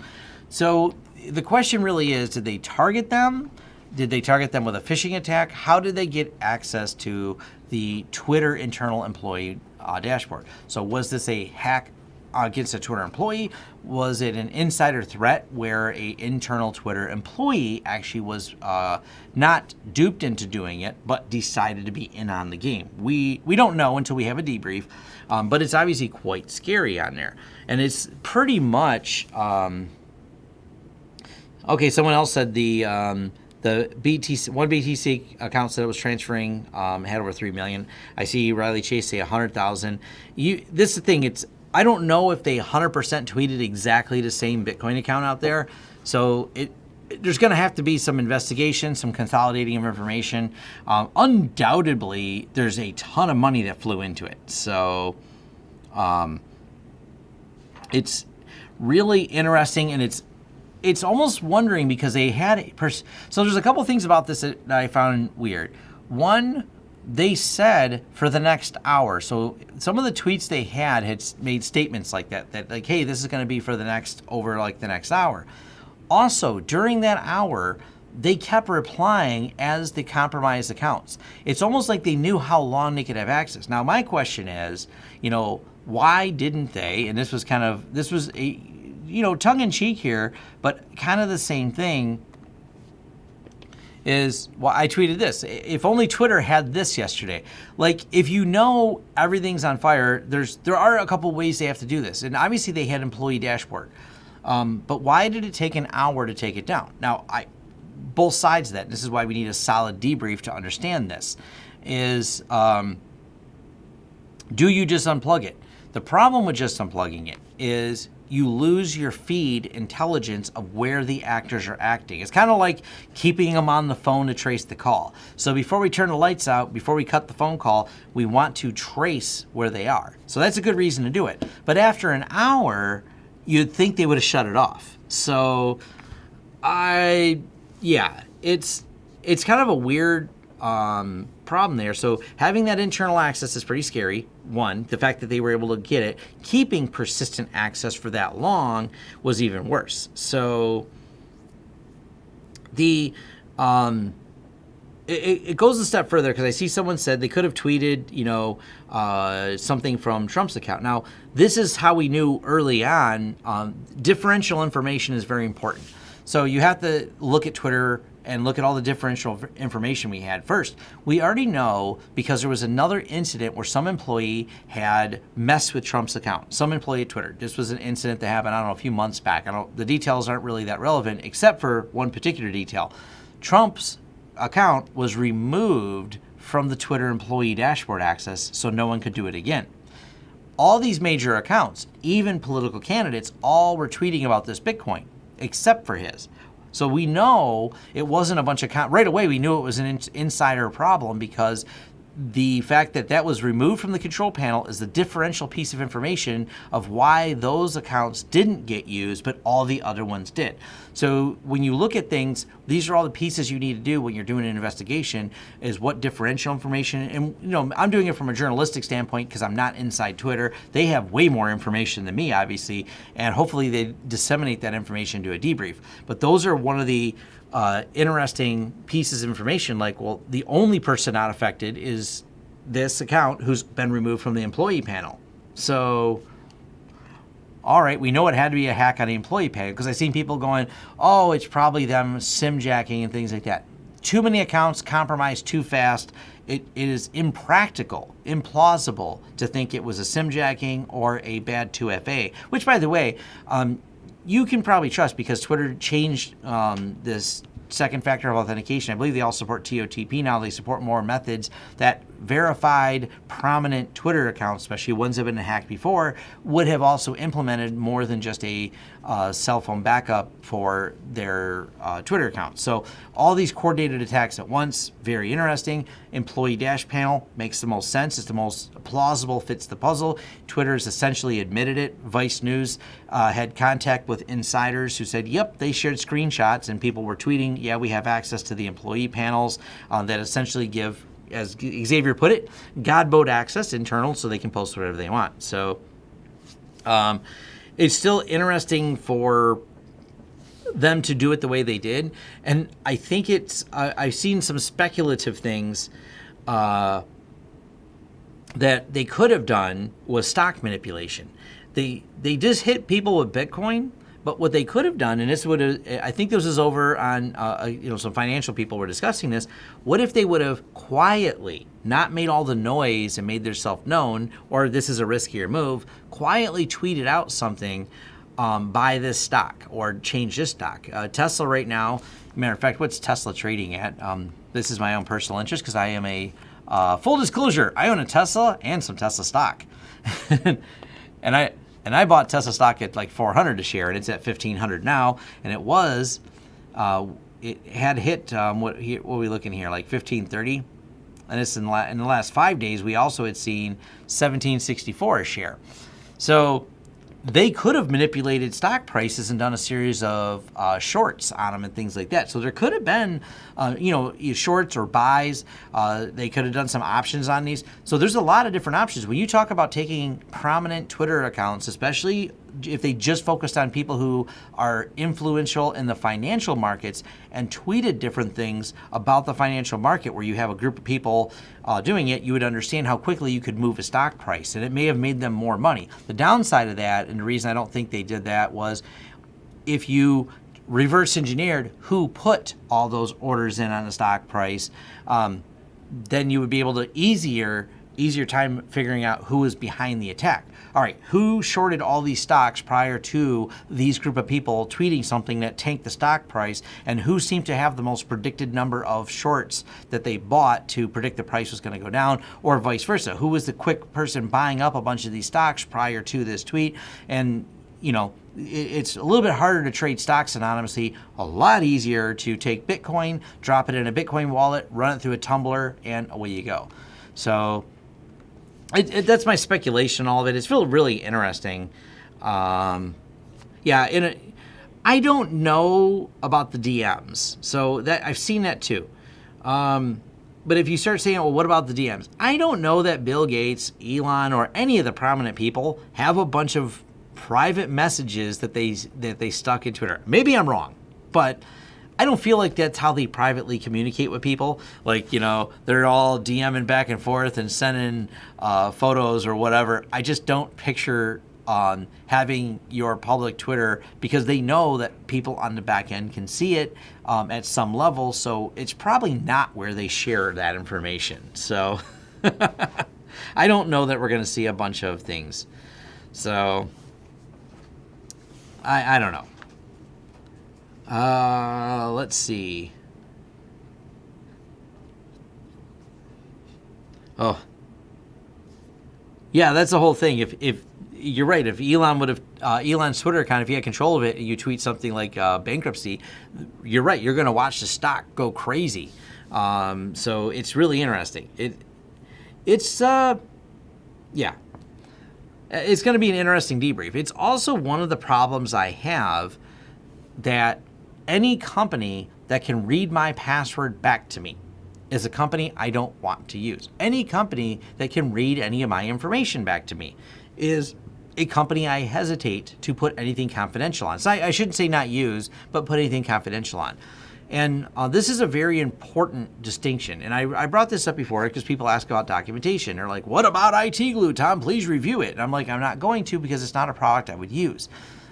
So the question really is, did they target them? Did they target them with a phishing attack? How did they get access to the Twitter internal employee dashboard? So was this a hack against a Twitter employee? Was it an insider threat where a internal Twitter employee actually was not duped into doing it, but decided to be in on the game? We don't know until we have a debrief, but it's obviously quite scary on there. And it's pretty much, okay, someone else said the BTC, one BTC account said it was transferring, had over 3 million. I see Riley Chase say 100,000. This is the thing, I don't know if they 100% tweeted exactly the same Bitcoin account out there. So there's going to have to be some investigation, some consolidating of information. Undoubtedly, there's a ton of money that flew into it. So it's really interesting, and it's almost wondering because they had so there's a couple things about this that I found weird. One, they said for the next hour. So some of the tweets they had made statements like that like, hey, this is going to be for the next hour. Also, during that hour, they kept replying as the compromised accounts. It's almost like they knew how long they could have access. Now, my question is, why didn't they? And this was a tongue-in-cheek here, but kind of the same thing is, well, I tweeted this. If only Twitter had this yesterday. Like, if everything's on fire, there are a couple ways they have to do this. And obviously they had employee dashboard. But why did it take an hour to take it down? Now, both sides of that, this is why we need a solid debrief to understand this, is do you just unplug it? The problem with just unplugging it is you lose your feed intelligence of where the actors are acting. It's kind of like keeping them on the phone to trace the call. So before we turn the lights out, before we cut the phone call, we want to trace where they are. So that's a good reason to do it. But after an hour, you'd think they would have shut it off. So it's kind of a weird problem there. So having that internal access is pretty scary. One, the fact that they were able to get it, keeping persistent access for that long was even worse. So it goes a step further, because I see someone said they could have tweeted, something from Trump's account. Now, this is how we knew early on, differential information is very important. So you have to look at Twitter and look at all the differential information we had. First, we already know, because there was another incident where some employee had messed with Trump's account. Some employee at Twitter. This was an incident that happened, a few months back. The details aren't really that relevant, except for one particular detail. Trump's account was removed from the Twitter employee dashboard access, so no one could do it again. All these major accounts, even political candidates, all were tweeting about this Bitcoin, except for his. So we know it wasn't a bunch of right away. We knew it was an insider problem, because the fact that was removed from the control panel is the differential piece of information of why those accounts didn't get used, but all the other ones did. So when you look at things, these are all the pieces you need to do when you're doing an investigation, is what differential information, and I'm doing it from a journalistic standpoint because I'm not inside Twitter. They have way more information than me, obviously, and hopefully they disseminate that information to a debrief. But those are one of the interesting pieces of information, like, well, the only person not affected is this account who's been removed from the employee panel. So, all right, we know it had to be a hack on the employee panel, because I've seen people going, oh, it's probably them SIM jacking and things like that. Too many accounts compromised too fast. It is impractical, implausible to think it was a SIM jacking or a bad 2FA, which, by the way, you can probably trust, because Twitter changed this second factor of authentication. I believe they all support TOTP now. They support more methods that verified, prominent Twitter accounts, especially ones that have been hacked before, would have also implemented more than just a cell phone backup for their Twitter account. So all these coordinated attacks at once, very interesting. Employee dash panel makes the most sense. It's the most plausible, fits the puzzle. Twitter's essentially admitted it. Vice News had contact with insiders who said, yep, they shared screenshots, and people were tweeting, yeah, we have access to the employee panels that essentially give, as Xavier put it, God mode access internal so they can post whatever they want. So it's still interesting for them to do it the way they did. And I think it's, I've seen some speculative things that they could have done was stock manipulation. They just hit people with Bitcoin, but what they could have done, and this would have, I think this was over on, some financial people were discussing this. What if they would have quietly, not made all the noise and made themselves known, or this is a riskier move, quietly tweeted out something, buy this stock or change this stock. Tesla right now, matter of fact, what's Tesla trading at? This is my own personal interest because I am a, full disclosure, I own a Tesla and some Tesla stock. And I bought Tesla stock at like 400 a share, and it's at 1,500 now. And it was, it had hit what are we looking here, like 1,530, and it's in the last 5 days we also had seen 1,764 a share. So they could have manipulated stock prices and done a series of shorts on them and things like that. So there could have been, shorts or buys. They could have done some options on these. So there's a lot of different options. When you talk about taking prominent Twitter accounts, especially if they just focused on people who are influential in the financial markets and tweeted different things about the financial market where you have a group of people doing it, you would understand how quickly you could move a stock price, and it may have made them more money. The downside of that, and the reason I don't think they did that, was if you reverse engineered who put all those orders in on the stock price, then you would be able to easier time figuring out who is behind the attack. All right, who shorted all these stocks prior to these group of people tweeting something that tanked the stock price, and who seemed to have the most predicted number of shorts that they bought to predict the price was going to go down, or vice versa. Who was the quick person buying up a bunch of these stocks prior to this tweet? And, it's a little bit harder to trade stocks anonymously, a lot easier to take Bitcoin, drop it in a Bitcoin wallet, run it through a tumbler, and away you go. So that's my speculation, all of it. It's really interesting. I don't know about the DMs, so that I've seen that too. But if you start saying, well, what about the DMs? I don't know that Bill Gates, Elon, or any of the prominent people have a bunch of private messages that they stuck in Twitter. Maybe I'm wrong, but I don't feel like that's how they privately communicate with people. Like, they're all DMing back and forth and sending photos or whatever. I just don't picture having your public Twitter, because they know that people on the back end can see it at some level. So it's probably not where they share that information. So I don't know that we're going to see a bunch of things. So I don't know. Let's see. Oh, yeah, that's the whole thing. If you're right, if Elon would have Elon's Twitter account, if he had control of it, and you tweet something like bankruptcy, you're right. You're going to watch the stock go crazy. So it's really interesting. It's going to be an interesting debrief. It's also one of the problems I have, that any company that can read my password back to me is a company I don't want to use. Any company that can read any of my information back to me is a company I hesitate to put anything confidential on. So I shouldn't say not use, but put anything confidential on. And this is a very important distinction. And I brought this up before because people ask about documentation. They're like, what about IT glue, Tom? Please review it. And I'm like, I'm not going to, because it's not a product I would use.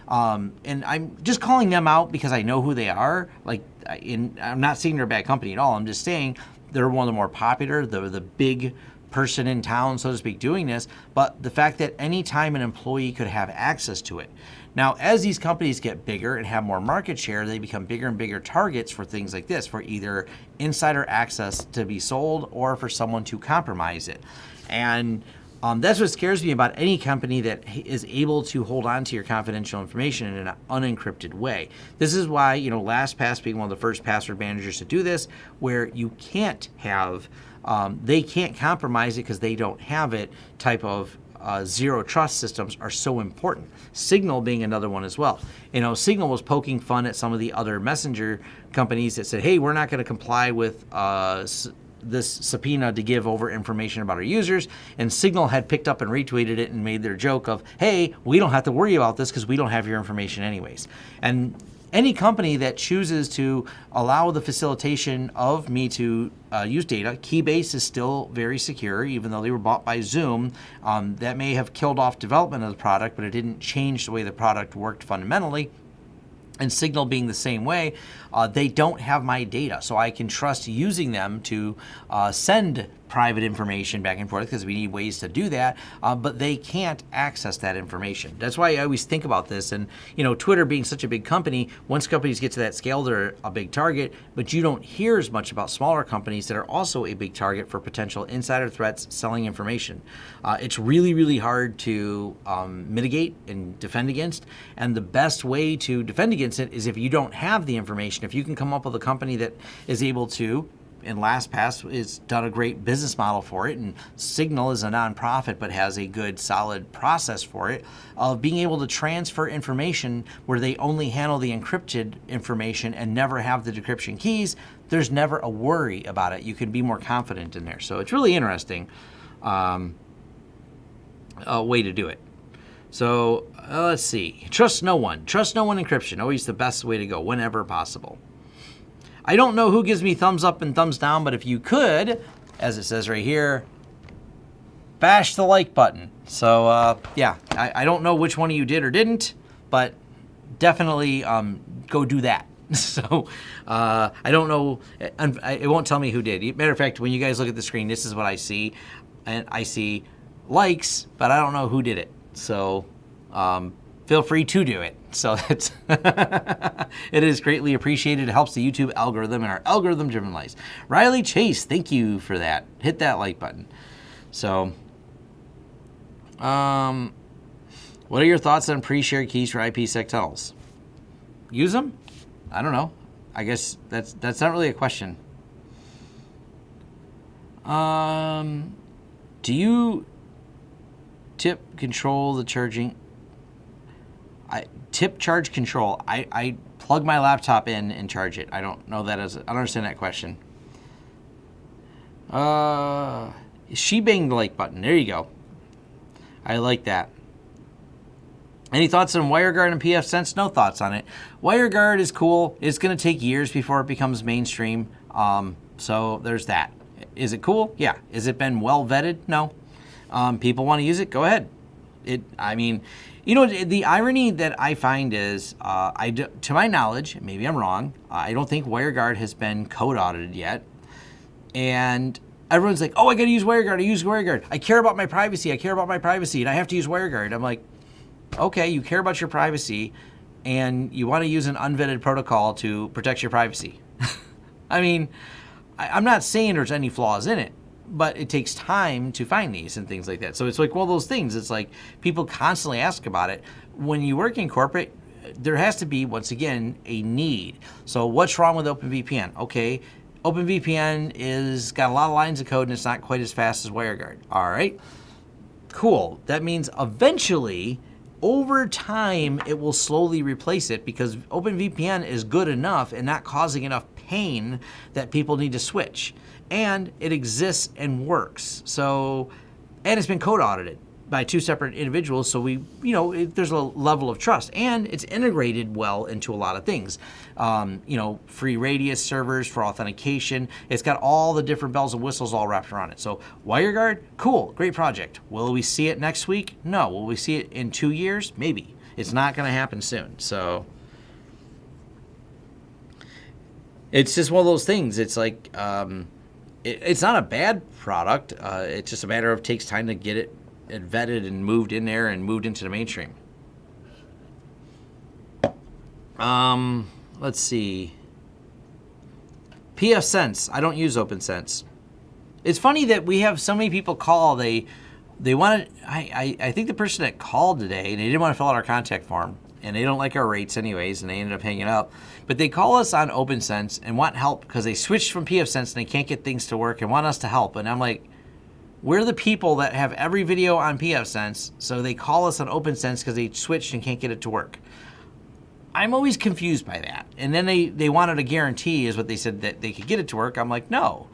And I'm just calling them out because I know who they are. I'm not saying they're a bad company at all. I'm just saying they're one of the more popular, the big person in town, so to speak, doing this. But the fact that any time an employee could have access to it. Now, as these companies get bigger and have more market share, they become bigger and bigger targets for things like this, for either insider access to be sold or for someone to compromise it. And that's what scares me about any company that is able to hold on to your confidential information in an unencrypted way. This is why, LastPass being one of the first password managers to do this, where you can't have, they can't compromise it because they don't have it type of zero trust systems are so important. Signal being another one as well. Signal was poking fun at some of the other messenger companies that said, hey, we're not going to comply with this subpoena to give over information about our users, and Signal had picked up and retweeted it and made their joke of, hey, we don't have to worry about this because we don't have your information anyways. And any company that chooses to allow the facilitation of me to use data, Keybase is still very secure, even though they were bought by Zoom. That may have killed off development of the product, but it didn't change the way the product worked fundamentally. And Signal being the same way, they don't have my data, so I can trust using them to send private information back and forth because we need ways to do that, but they can't access that information. That's why I always think about this. And Twitter being such a big company, once companies get to that scale, they're a big target, but you don't hear as much about smaller companies that are also a big target for potential insider threats selling information. It's really, really hard to mitigate and defend against, and the best way to defend against it is if you don't have the information. If you can come up with a company that is able to, and LastPass has done a great business model for it, and Signal is a nonprofit but has a good solid process for it, of being able to transfer information where they only handle the encrypted information and never have the decryption keys. There's never a worry about it. You can be more confident in there. So it's really interesting way to do it. So let's see. Trust no one. Trust no one encryption. Always the best way to go whenever possible. I don't know who gives me thumbs up and thumbs down, but if you could, as it says right here, bash the like button. So yeah, I don't know which one of you did or didn't, but definitely go do that. So I don't know, it won't tell me who did. Matter of fact, when you guys look at the screen, this is what I see, and I see likes, but I don't know who did it. So feel free to do it. So that's it is greatly appreciated. It helps the YouTube algorithm and our algorithm-driven lives. Riley Chase, thank you for that. Hit that like button. So, what are your thoughts on pre-shared keys for IPsec tunnels? Use them? I don't know. I guess that's not really a question. Do you tip control the charging? Tip charge control. I plug my laptop in and charge it. I don't know that as I don't understand that question. She banged the like button. There you go. I like that. Any thoughts on WireGuard and pfSense? No thoughts on it. WireGuard is cool. It's going to take years before it becomes mainstream. So there's that. Is it cool? Yeah. Has it been well vetted? No. People want to use it? Go ahead. The irony that I find is, to my knowledge, maybe I'm wrong, I don't think WireGuard has been code audited yet. And everyone's like, oh, I got to use WireGuard. I use WireGuard. I care about my privacy. And I have to use WireGuard. I'm like, okay, you care about your privacy, and you want to use an unvetted protocol to protect your privacy. I'm not saying there's any flaws in it, but it takes time to find these and things like that. So it's like one of those things. It's like people constantly ask about it. When you work in corporate, there has to be, once again, a need. So what's wrong with OpenVPN? Okay, OpenVPN is got a lot of lines of code and it's not quite as fast as WireGuard. All right, cool. That means eventually, over time, it will slowly replace it because OpenVPN is good enough and not causing enough pain that people need to switch. And it exists and works. So, and it's been code audited by two separate individuals. So there's a level of trust, and it's integrated well into a lot of things. Free radius servers for authentication. It's got all the different bells and whistles all wrapped around it. So WireGuard, cool, great project. Will we see it next week? No. Will we see it in 2 years? Maybe. It's not going to happen soon. So it's just one of those things. It's like, it's not a bad product. It's just a matter of takes time to get it vetted and moved in there and moved into the mainstream. Let's see. PFSense. I don't use OpenSense. It's funny that we have so many people call. They wanted. I think the person that called today, and they didn't want to fill out our contact form, and they don't like our rates anyways, and they ended up hanging up. But they call us on OpenSense and want help because they switched from PFSense and they can't get things to work and want us to help. And I'm like, we're the people that have every video on PFSense, so they call us on OpenSense because they switched and can't get it to work. I'm always confused by that. And then they wanted a guarantee, is what they said, that they could get it to work. I'm like, no.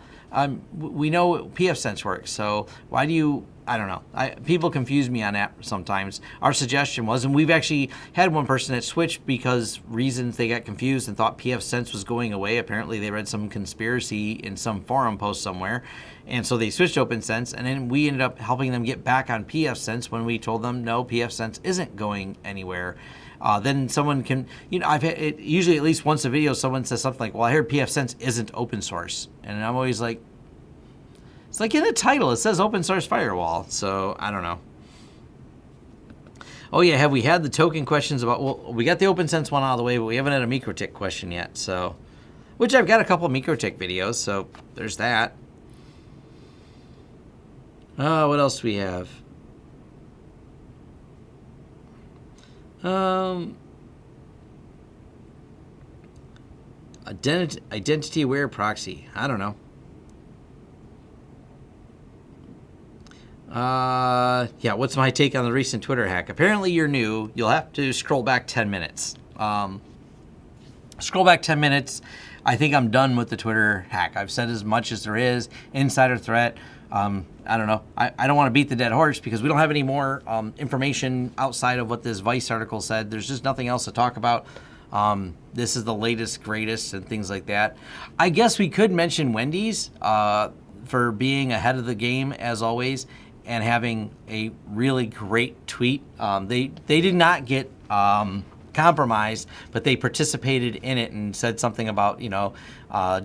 We know PFSense works, so why do you, I don't know. People confuse me on that sometimes. Our suggestion was, and we've actually had one person that switched because reasons they got confused and thought PFSense was going away. Apparently they read some conspiracy in some forum post somewhere, and so they switched to OpenSense, and then we ended up helping them get back on PFSense when we told them, no, PFSense isn't going anywhere. Then someone can, I've had it, usually at least once a video, someone says something like, well, I heard PFSense isn't open source. And I'm always like, it's like in the title, it says open source firewall. So I don't know. Oh yeah, have we had the token questions about, well, we got the OpenSense one out of the way, but we haven't had a MikroTik question yet. So, which I've got a couple of MikroTik videos, so there's that. What else do we have? Identity aware proxy. I don't know. Yeah, what's my take on the recent Twitter hack? Apparently you're new. You'll have to scroll back 10 minutes. Scroll back 10 minutes. I think I'm done with the Twitter hack. I've said as much as there is. Insider threat. I don't know. I don't want to beat the dead horse because we don't have any more information outside of what this Vice article said. There's just nothing else to talk about. This is the latest, greatest, and things like that. I guess we could mention Wendy's for being ahead of the game, as always, and having a really great tweet. They did not get compromised, but they participated in it and said something about,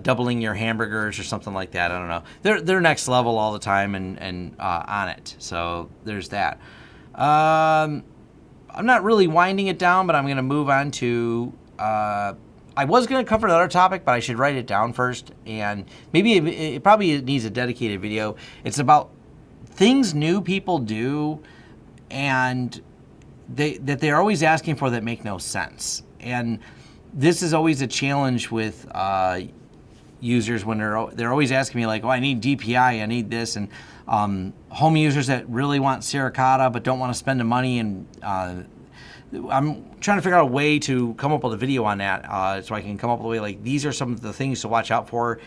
doubling your hamburgers or something like that. I don't know. They're next level all the time and on it. So there's that. I'm not really winding it down, but I'm going to move on to. I was going to cover another topic, but I should write it down first, and maybe it probably needs a dedicated video. It's about things new people do, and they're always asking for that make no sense. And this is always a challenge with users when they're always asking me like, oh, I need DPI, I need this, and home users that really want Errata but don't want to spend the money, and I'm trying to figure out a way to come up with a video on that so I can come up with a way like these are some of the things to watch out for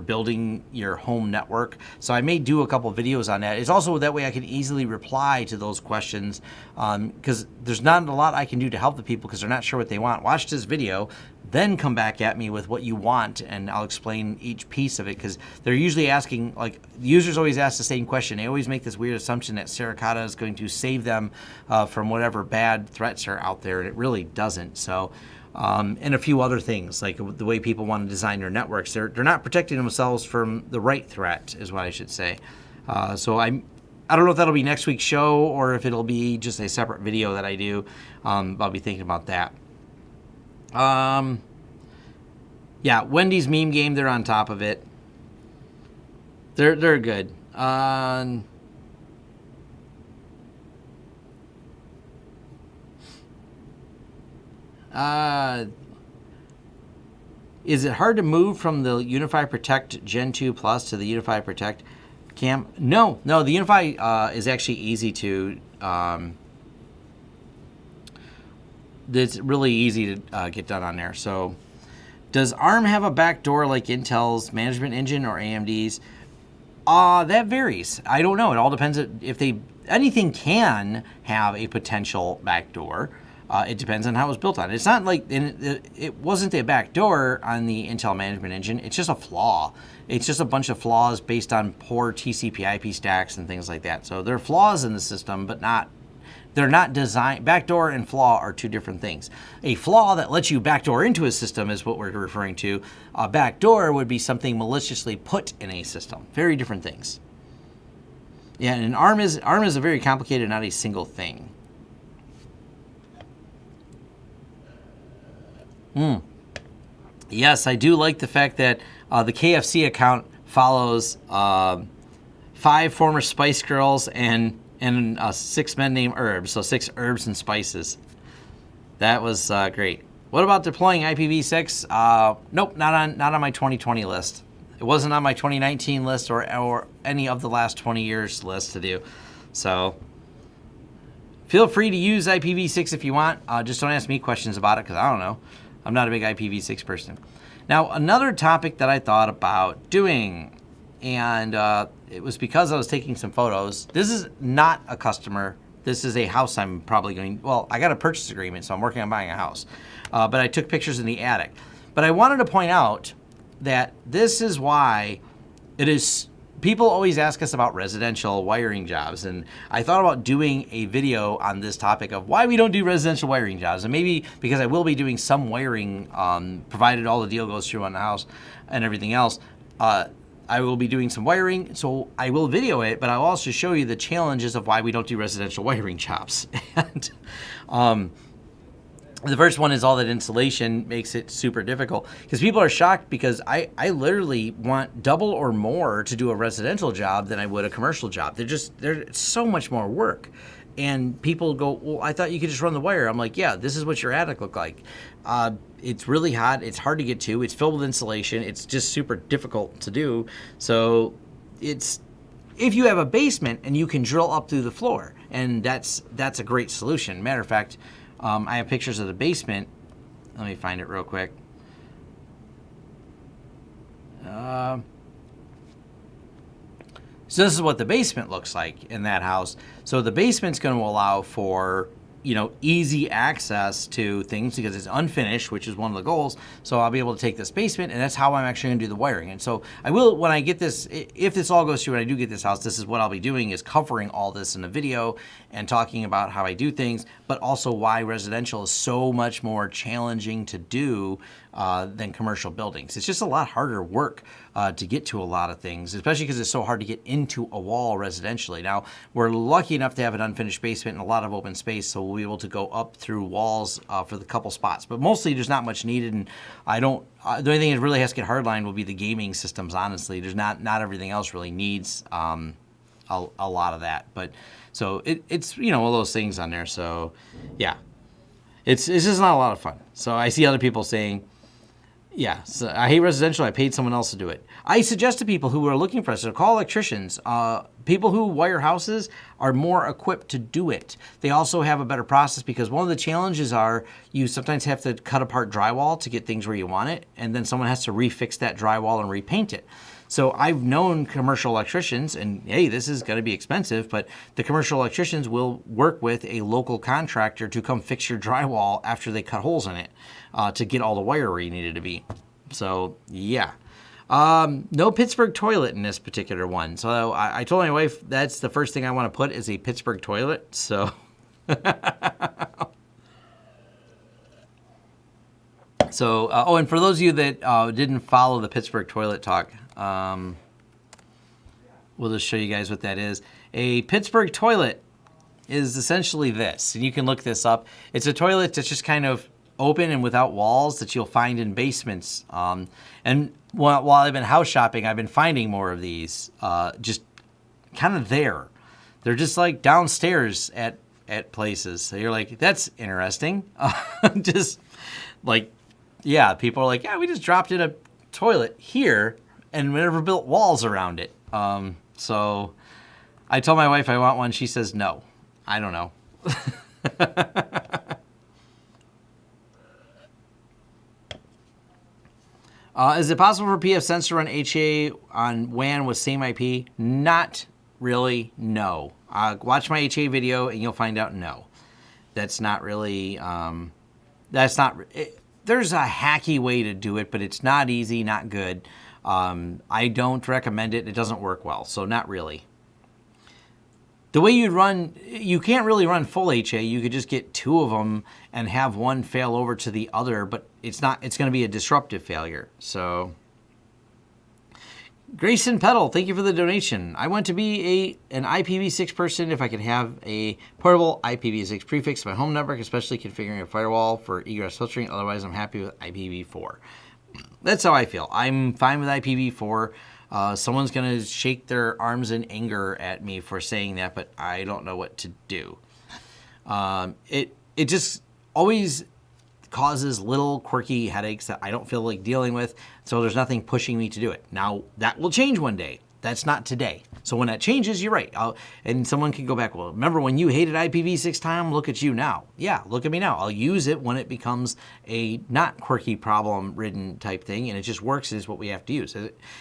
building your home network. So I may do a couple of videos on that. It's also that way I can easily reply to those questions because there's not a lot I can do to help the people because they're not sure what they want. Watch this video, then come back at me with what you want, and I'll explain each piece of it because they're usually asking, like, users always ask the same question. They always make this weird assumption that Errata is going to save them from whatever bad threats are out there, and it really doesn't. So, and a few other things, like the way people want to design their networks. They're not protecting themselves from the right threat, is what I should say. So I don't know if that'll be next week's show or if it'll be just a separate video that I do. I'll be thinking about that. Yeah, Wendy's meme game, they're on top of it. They're good. Is it hard to move from the UniFi Protect Gen 2 Plus to the UniFi Protect Cam? No, the UniFi is actually easy to. It's really easy to get done on there. So, does ARM have a backdoor like Intel's management engine or AMD's? That varies. I don't know. It all depends if anything can have a potential backdoor. It depends on how it was built on. It's not like it wasn't a backdoor on the Intel management engine. It's just a flaw. It's just a bunch of flaws based on poor TCP/IP stacks and things like that. So there are flaws in the system, but they're not designed. Backdoor and flaw are two different things. A flaw that lets you backdoor into a system is what we're referring to. A backdoor would be something maliciously put in a system. Very different things. Yeah, and ARM is a very complicated, not a single thing. Yes, I do like the fact that the KFC account follows 5 former Spice Girls and 6 men named Herbs, so 6 herbs and spices. That was great. What about deploying IPv6? Nope, not on my 2020 list. It wasn't on my 2019 list or any of the last 20 years list to do. So feel free to use IPv6 if you want. Just don't ask me questions about it because I don't know. I'm not a big IPv6 person. Now, another topic that I thought about doing, and it was because I was taking some photos. This is not a customer. This is a house I'm probably going, well, I got a purchase agreement, so I'm working on buying a house. But I took pictures in the attic. But I wanted to point out that this is why it is, people always ask us about residential wiring jobs. And I thought about doing a video on this topic of why we don't do residential wiring jobs. And maybe because I will be doing some wiring, provided all the deal goes through on the house and everything else, I will be doing some wiring, so I will video it, but I'll also show you the challenges of why we don't do residential wiring jobs. And the first one is all that insulation makes it super difficult because people are shocked because I literally want double or more to do a residential job than I would a commercial job. There's so much more work. And people go, well, I thought you could just run the wire. I'm like, yeah, this is what your attic look like. It's really hot. It's hard to get to. It's filled with insulation. It's just super difficult to do. So it's, if you have a basement and you can drill up through the floor, and that's a great solution. Matter of fact, I have pictures of the basement. Let me find it real quick. So this is what the basement looks like in that house. So the basement's going to allow for, easy access to things because it's unfinished, which is one of the goals. So I'll be able to take this basement, and that's how I'm actually going to do the wiring. And so I will, when I get this, if this all goes through and I do get this house, this is what I'll be doing, is covering all this in a video and talking about how I do things, but also why residential is so much more challenging to do than commercial buildings. It's just a lot harder work to get to a lot of things, especially because it's so hard to get into a wall residentially. Now, we're lucky enough to have an unfinished basement and a lot of open space, so we'll be able to go up through walls for the couple spots. But mostly there's not much needed, and I don't, the only thing that really has to get hardlined will be the gaming systems, honestly. There's not everything else really needs a lot of that. But so it's, one of those things on there. So yeah, it's just not a lot of fun. So I see other people saying, yeah, so I hate residential. I paid someone else to do it. I suggest to people who are looking for us to call electricians. People who wire houses are more equipped to do it. They also have a better process because one of the challenges are you sometimes have to cut apart drywall to get things where you want it, and then someone has to refix that drywall and repaint it. So I've known commercial electricians, and hey, this is going to be expensive, but the commercial electricians will work with a local contractor to come fix your drywall after they cut holes in it to get all the wire where you need it to be. So yeah. No Pittsburgh toilet in this particular one. So I told my wife that's the first thing I want to put is a Pittsburgh toilet. So and for those of you that didn't follow the Pittsburgh toilet talk, we'll just show you guys what that is. A Pittsburgh toilet is essentially this, and you can look this up. It's a toilet that's just kind of open and without walls that you'll find in basements. And while I've been house shopping, I've been finding more of these just kind of there. They're just like downstairs at places. So you're like, that's interesting. Just like, yeah, people are like, yeah, we just dropped in a toilet here and we never built walls around it. So I told my wife I want one. She says no. I don't know. Is it possible for pfSense to run HA on WAN with same IP? Not really, no. Watch my HA video and you'll find out no. That's not really, there's a hacky way to do it, but it's not easy, not good. I don't recommend it. It doesn't work well, so not really. The way you'd run, you can't really run full HA. You could just get 2 of them and have one fail over to the other, but it's going to be a disruptive failure. So Grayson Peddle, thank you for the donation. I want to be an IPv6 person if I could have a portable IPv6 prefix to my home network, especially configuring a firewall for egress filtering. Otherwise, I'm happy with IPv4. That's how I feel. I'm fine with IPv4. Someone's going to shake their arms in anger at me for saying that, but I don't know what to do. It just always causes little quirky headaches that I don't feel like dealing with, so there's nothing pushing me to do it. Now, that will change one day. That's not today. So when that changes, you're right. And someone can go back, well, remember when you hated IPv6 time? Look at you now. Yeah, look at me now. I'll use it when it becomes a not quirky problem-ridden type thing, and it just works is what we have to use.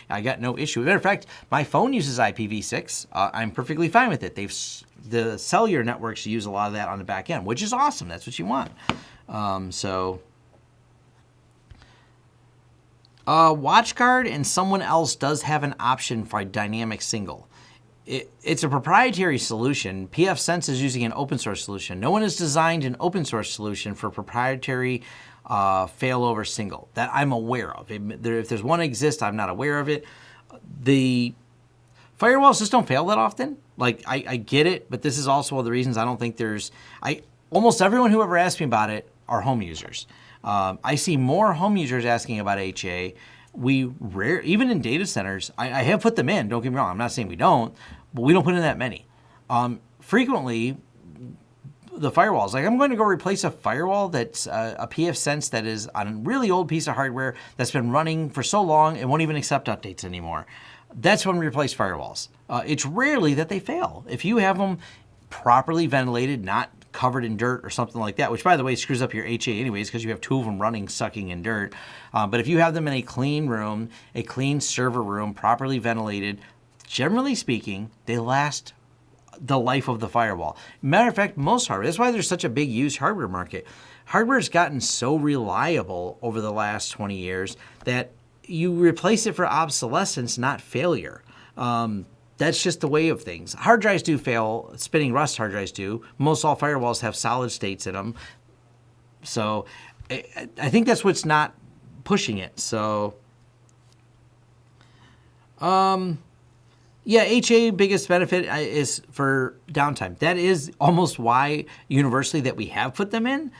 I got no issue. As a matter of fact, my phone uses IPv6. I'm perfectly fine with it. The cellular networks use a lot of that on the back end, which is awesome. That's what you want. WatchGuard and someone else does have an option for a dynamic single. It's a proprietary solution. PFSense is using an open source solution. No one has designed an open source solution for proprietary failover single that I'm aware of. If there's one exists, I'm not aware of it. The firewalls just don't fail that often. Like, I get it, but this is also one of the reasons I don't think almost everyone who ever asked me about it are home users. I see more home users asking about HA. Even in data centers, I have put them in, don't get me wrong, I'm not saying we don't, but we don't put in that many. Frequently, the firewalls, like I'm going to go replace a firewall that's a PFSense that is on a really old piece of hardware that's been running for so long and won't even accept updates anymore. That's when we replace firewalls. It's rarely that they fail. If you have them properly ventilated, not covered in dirt or something like that, which by the way screws up your HA anyways because you have two of them running sucking in dirt. But if you have them in a clean room, a clean server room, properly ventilated, generally speaking, they last the life of the firewall. Matter of fact, most hardware, that's why there's such a big used hardware market. Hardware's gotten so reliable over the last 20 years that you replace it for obsolescence, not failure. That's just the way of things. Hard drives do fail. Spinning rust hard drives do. Most all firewalls have solid states in them. So I think that's what's not pushing it. So, yeah, HA biggest benefit is for downtime. That is almost why universally that we have put them in,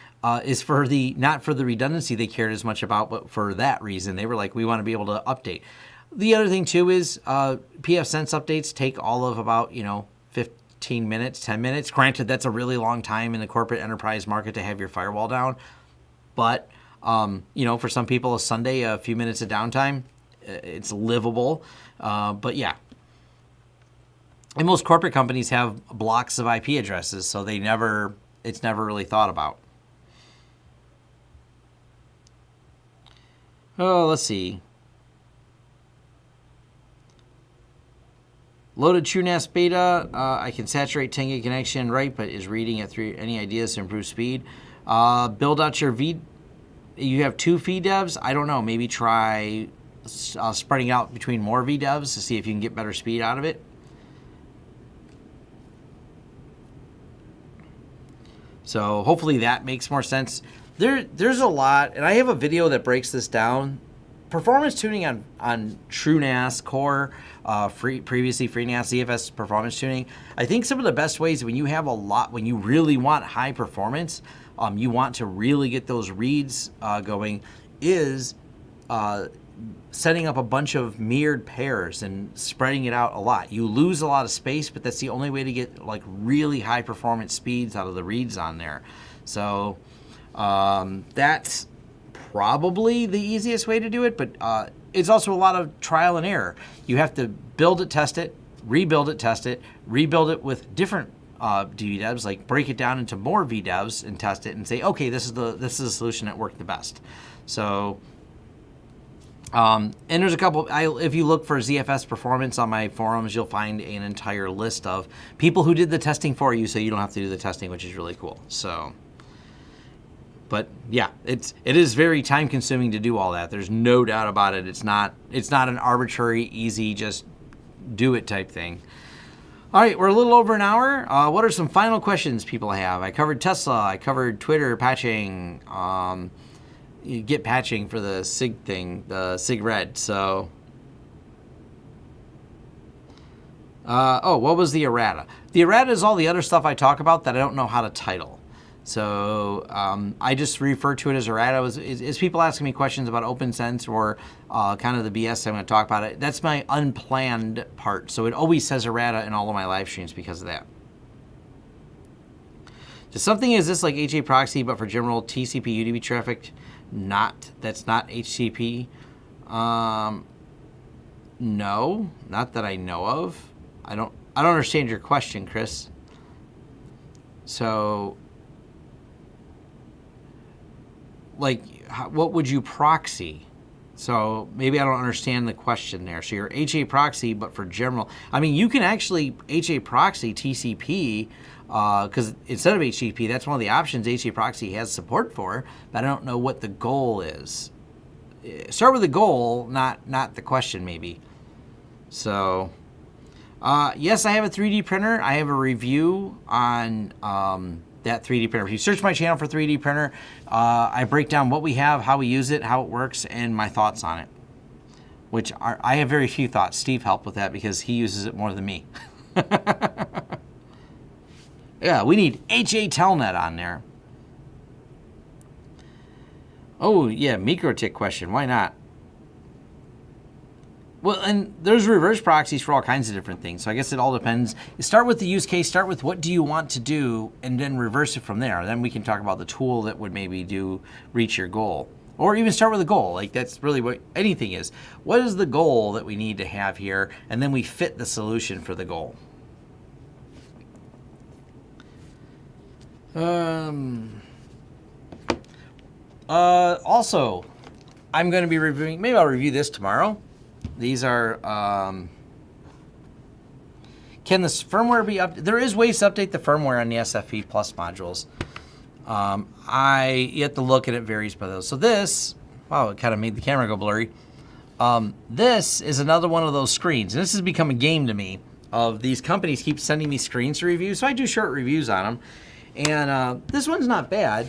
is for not for the redundancy they cared as much about, but for that reason. They were like, we want to be able to update. The other thing too is PFSense updates take all of about 15 minutes, 10 minutes. Granted, that's a really long time in the corporate enterprise market to have your firewall down. But for some people, a Sunday, a few minutes of downtime, it's livable. But yeah, and most corporate companies have blocks of IP addresses, so it's never really thought about. Oh, let's see. Loaded TrueNAS beta, I can saturate 10 gig connection, right, but is reading at 3. Any ideas to improve speed? Build out your you have 2 VDEVs? I don't know, maybe try spreading out between more VDEVs to see if you can get better speed out of it. So hopefully that makes more sense. There's a lot, and I have a video that breaks this down. Performance tuning on TrueNAS Core, previously FreeNAS, ZFS performance tuning. I think some of the best ways when you really want high performance, you want to really get those reads going, is setting up a bunch of mirrored pairs and spreading it out a lot. You lose a lot of space, but that's the only way to get like really high performance speeds out of the reads on there. So that's probably the easiest way to do it, but it's also a lot of trial and error. You have to build it, test it, rebuild it, test it, rebuild it with different VDEVs, like break it down into more VDEVs and test it and say, okay, this is the solution that worked the best. So, and there's a couple, if you look for ZFS performance on my forums, you'll find an entire list of people who did the testing for you, so you don't have to do the testing, which is really cool. So, but yeah, it is very time consuming to do all that. There's no doubt about it. It's not an arbitrary, easy, just do it type thing. All right, we're a little over an hour. What are some final questions people have? I covered Tesla. I covered Twitter patching. You get patching for the SIG thing, the SIG red. So What was the errata? The errata is all the other stuff I talk about that I don't know how to title. So I just refer to it as errata. As people asking me questions about OpenSense or kind of the BS I'm going to talk about it, that's my unplanned part. So it always says errata in all of my live streams because of that. So something is this like HA proxy, but for general TCP UDP traffic? That's not HTTP. No, not that I know of. I don't understand your question, Chris. So, like, what would you proxy? So maybe I don't understand the question there. So you're HA proxy, but for general, I mean, you can actually HA proxy TCP because instead of HTTP, that's one of the options HA proxy has support for. But I don't know what the goal is. Start with the goal, not the question, maybe. So. Yes, I have a 3D printer. I have a review on that 3D printer. If you search my channel for 3D printer, I break down what we have, how we use it, how it works, and my thoughts on it. Which I have very few thoughts. Steve helped with that because he uses it more than me. Yeah, we need HA Telnet on there. Oh, yeah, MikroTik question. Why not? Well, and there's reverse proxies for all kinds of different things. So I guess it all depends. You start with the use case, start with what do you want to do, and then reverse it from there. Then we can talk about the tool that would maybe reach your goal. Or even start with a goal. Like that's really what anything is. What is the goal that we need to have here? And then we fit the solution for the goal. Also, I'm going to be reviewing, maybe I'll review this tomorrow. These are, can this firmware be updated? There is ways to update the firmware on the SFP Plus modules. You have to look and it varies by those. So this, wow, it kind of made the camera go blurry. This is another one of those screens. And this has become a game to me of these companies keep sending me screens to review. So I do short reviews on them. And this one's not bad.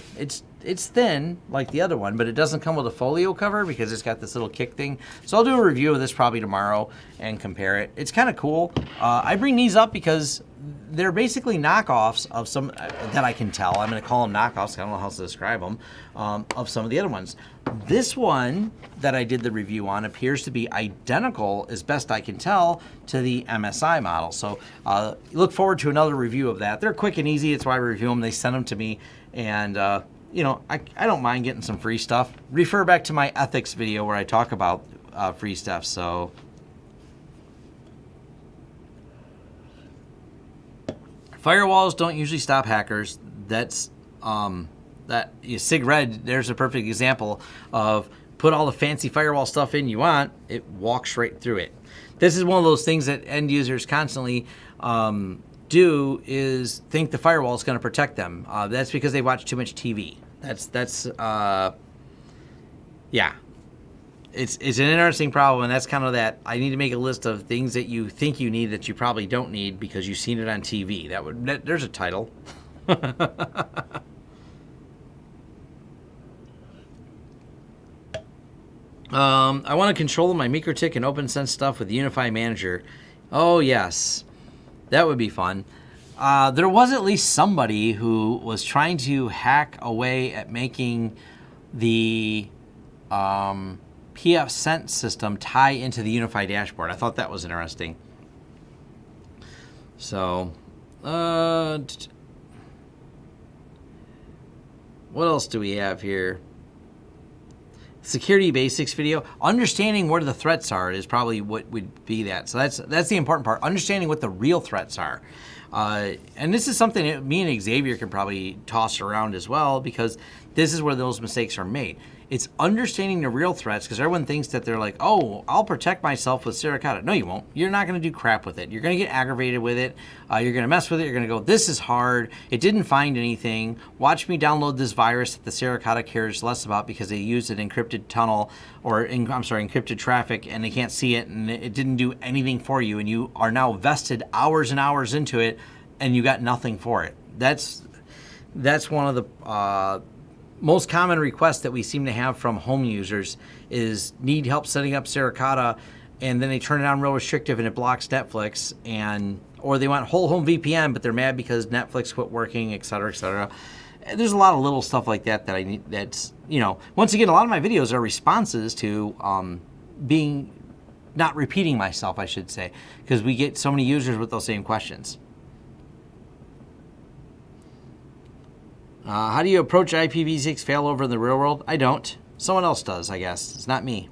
It's thin like the other one, but it doesn't come with a folio cover because it's got this little kick thing. So I'll do a review of this probably tomorrow and compare it. It's kind of cool. I bring these up because they're basically knockoffs of some that I can tell. I'm going to call them knockoffs. I don't know how to describe them of some of the other ones. This one that I did the review on appears to be identical, as best I can tell, to the MSI model. So look forward to another review of that. They're quick and easy. It's why I review them. They send them to me, and you know, I don't mind getting some free stuff. Refer back to my ethics video where I talk about free stuff. So. Firewalls don't usually stop hackers. That's SigRed. There's a perfect example of put all the fancy firewall stuff in you want. It walks right through it. This is one of those things that end users constantly do is think the firewall is going to protect them. That's because they watch too much TV. Yeah. It's an interesting problem, and that's kind of that. I need to make a list of things that you think you need that you probably don't need because you've seen it on TV. There's a title. I want to control my MikroTik and OpenSense stuff with the UniFi Manager. Oh yes, that would be fun. There was at least somebody who was trying to hack away at making the PF system tie into the UniFi dashboard. I thought that was interesting. So, what else do we have here? Security basics video. Understanding where the threats are is probably what would be that. So that's the important part. Understanding what the real threats are. And this is something that me and Xavier can probably toss around as well, because this is where those mistakes are made. It's understanding the real threats, because everyone thinks that they're like, oh, I'll protect myself with Errata. No, you won't. You're not going to do crap with it. You're going to get aggravated with it. You're going to mess with it. You're going to go, this is hard. It didn't find anything. Watch me download this virus that the Errata cares less about because they used an encrypted tunnel, or encrypted traffic, and they can't see it, and it didn't do anything for you, and you are now vested hours and hours into it, and you got nothing for it. That's one of the most common requests that we seem to have from home users is need help setting up Errata, and then they turn it on real restrictive and it blocks Netflix, or they want whole home VPN, but they're mad because Netflix quit working, et cetera, et cetera. There's a lot of little stuff like that that I need. That's, once again, a lot of my videos are responses to not repeating myself, I should say, because we get so many users with those same questions. How do you approach IPv6 failover in the real world? I don't. Someone else does, I guess. It's not me.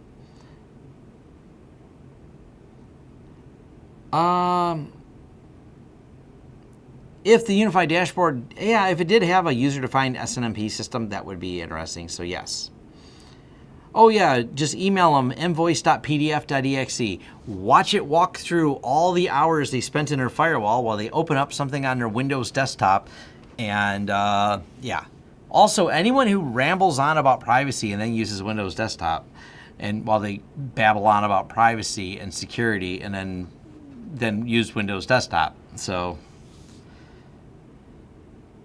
If the UniFi dashboard, if it did have a user-defined SNMP system, that would be interesting, so yes. Oh yeah, just email them, invoice.pdf.exe. Watch it walk through all the hours they spent in their firewall while they open up something on their Windows desktop. And yeah. Also, anyone who rambles on about privacy and then uses Windows desktop, and while they babble on about privacy and security and then use Windows desktop. So,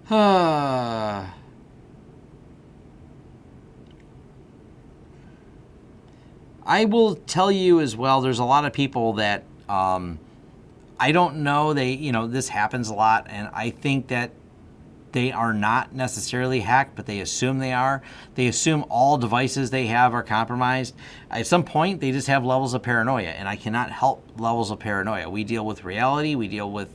I will tell you as well, there's a lot of people that I don't know, this happens a lot, and I think that they are not necessarily hacked, but they assume they are. They assume all devices they have are compromised. At some point, they just have levels of paranoia, and I cannot help levels of paranoia. We deal with reality. We deal with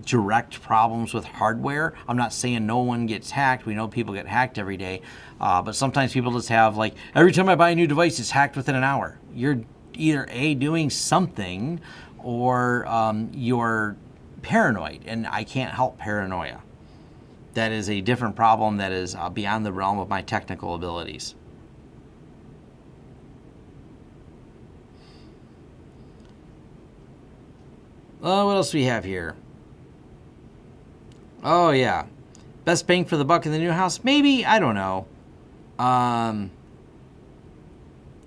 direct problems with hardware. I'm not saying no one gets hacked. We know people get hacked every day. But sometimes people just have, like, every time I buy a new device, it's hacked within an hour. You're either A, doing something, or you're paranoid, and I can't help paranoia. That is a different problem that is beyond the realm of my technical abilities. What else do we have here? Oh yeah, best bang for the buck in the new house? Maybe, I don't know.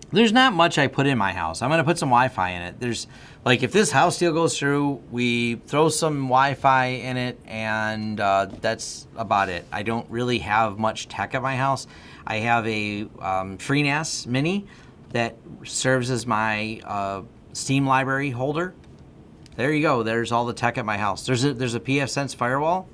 There's not much I put in my house. I'm going to put some Wi-Fi in it. There's, like, if this house deal goes through, we throw some Wi-Fi in it, and that's about it. I don't really have much tech at my house. I have a FreeNAS Mini that serves as my Steam library holder. There you go. There's all the tech at my house. There's a PFSense firewall,